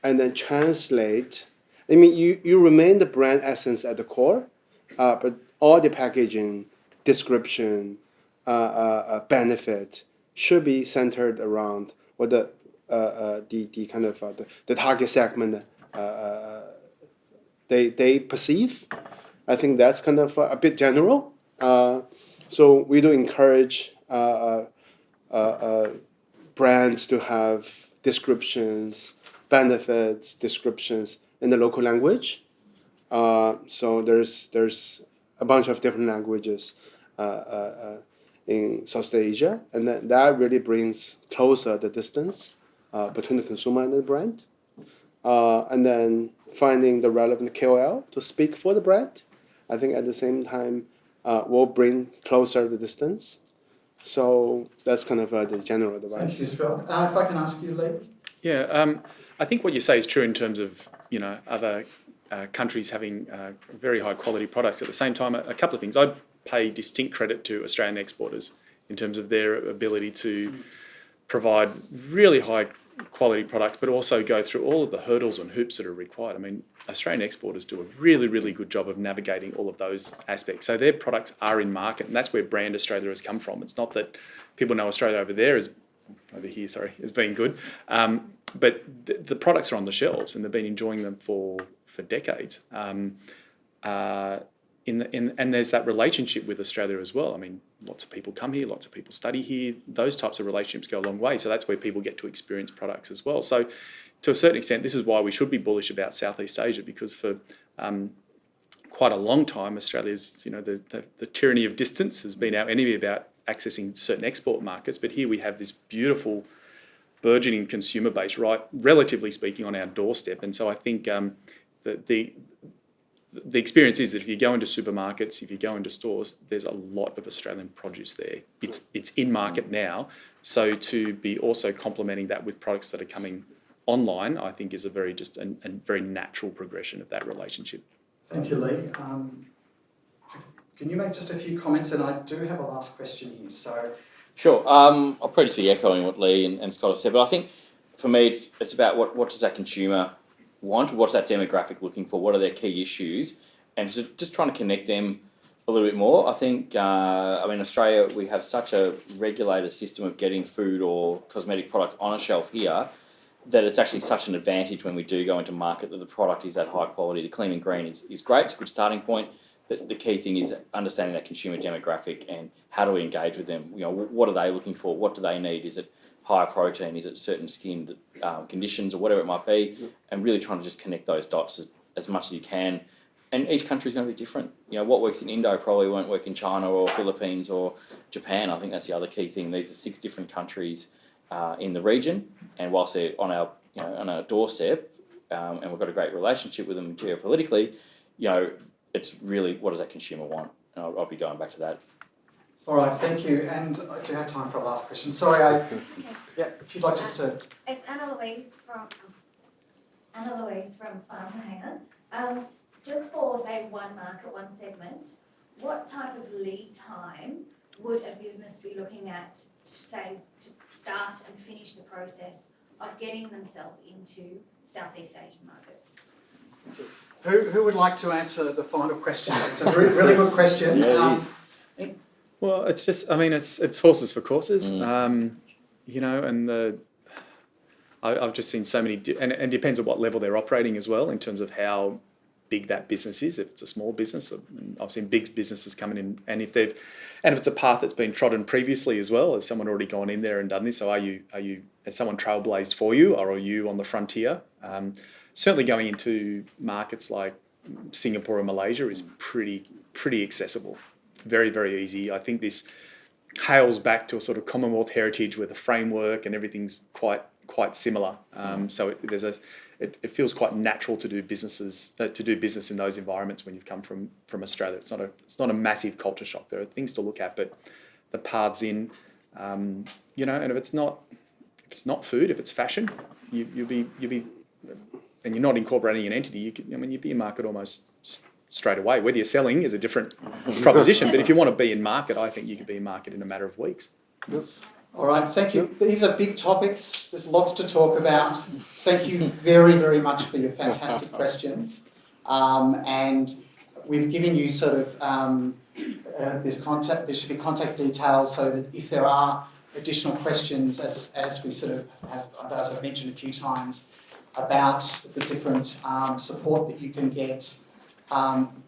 and then translate. I mean, you remain the brand essence at the core, but all the packaging, description, benefit should be centered around what the kind of the target segment they perceive. I think that's kind of a bit general. So we do encourage brands to have descriptions, benefits, descriptions in the local language. So there's a bunch of different languages in South Asia, and that really brings closer the distance between the consumer and the brand. And then finding the relevant KOL to speak for the brand, I think at the same time will bring closer the distance. So that's kind of the general advice. Thank you, Scott. If I can ask you, Lee. Yeah, I think what you say is true in terms of other countries having very high quality products. At the same time, a couple of things. I pay distinct credit to Australian exporters in terms of their ability to provide really high quality products, but also go through all of the hurdles and hoops that are required. I mean, Australian exporters do a really, really good job of navigating all of those aspects. So their products are in market, and that's where brand Australia has come from. It's not that people know Australia over being good, but the products are on the shelves and they've been enjoying them for decades. And there's that relationship with Australia as well. I mean, lots of people come here, lots of people study here. Those types of relationships go a long way. So that's where people get to experience products as well. So to a certain extent, this is why we should be bullish about Southeast Asia, because for quite a long time, Australia's, the tyranny of distance has been our enemy about accessing certain export markets. But here we have this beautiful burgeoning consumer base, right, relatively speaking, on our doorstep. And so I think the experience is that if you go into supermarkets, if you go into stores, there's a lot of Australian produce there. It's in market now. So to be also complementing that with products that are coming online, I think is a very natural progression of that relationship. Thank you, Lee. Can you make just a few comments? And I do have a last question here. So, Sure. I'll probably just be echoing what Lee and Scott have said, but I think for me it's about what does that consumer want? What's that demographic looking for? What are their key issues? And just trying to connect them a little bit more. I think, Australia, we have such a regulated system of getting food or cosmetic product on a shelf here that it's actually such an advantage when we do go into market that the product is that high quality. The clean and green is great, it's a good starting point, but the key thing is understanding that consumer demographic and how do we engage with them. What are they looking for? What do they need? Is it higher protein? Is it certain skin conditions or whatever it might be? And really trying to just connect those dots as much as you can. And each country is going to be different. What works in Indo probably won't work in China or Philippines or Japan. I think that's the other key thing. These are 6 different countries in the region, and whilst they're on our doorstep, and we've got a great relationship with them geopolitically, it's really what does that consumer want? And I'll be going back to that. All right, thank you. And I do have time for a last question. Sorry, if you'd like just to... It's Anna Louise from Farm to Hanger. Just for, say, one market, one segment, what type of lead time would a business be looking at, say, to start and finish the process of getting themselves into Southeast Asian markets? Who would like to answer the final question? It's a really good question. Yeah, it is. Well, it's just, it's horses for courses, and I've just seen so many, and it depends on what level they're operating as well in terms of how big that business is. If it's a small business, I've seen big businesses coming in, and if it's a path that's been trodden previously as well, has someone already gone in there and done this? So has someone trailblazed for you, or are you on the frontier? Certainly going into markets like Singapore and Malaysia is pretty accessible, very, very easy. I think this hails back to a sort of Commonwealth heritage where the framework and everything's quite similar. So it feels quite natural to do business in those environments when you've come from Australia. It's not a massive culture shock. There are things to look at, but the paths in, and if it's not food, if it's fashion, you'll be, and you're not incorporating an entity. You'd be in market almost straight away. Whether you're selling is a different proposition, but if you want to be in market, I think you could be in market in a matter of weeks. All right, thank you. These are big topics. There's lots to talk about. Thank you very, very much for your fantastic questions. And we've given you sort of there should be contact details so that if there are additional questions, as we sort of have, as I've mentioned a few times, about the different support that you can get,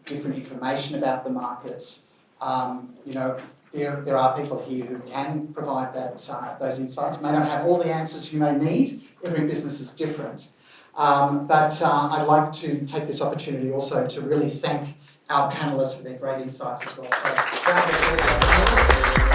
different information about the markets, there are people here who can provide those insights. May not have all the answers you may need. Every business is different. But I'd like to take this opportunity also to really thank our panellists for their great insights as well. So, round of applause.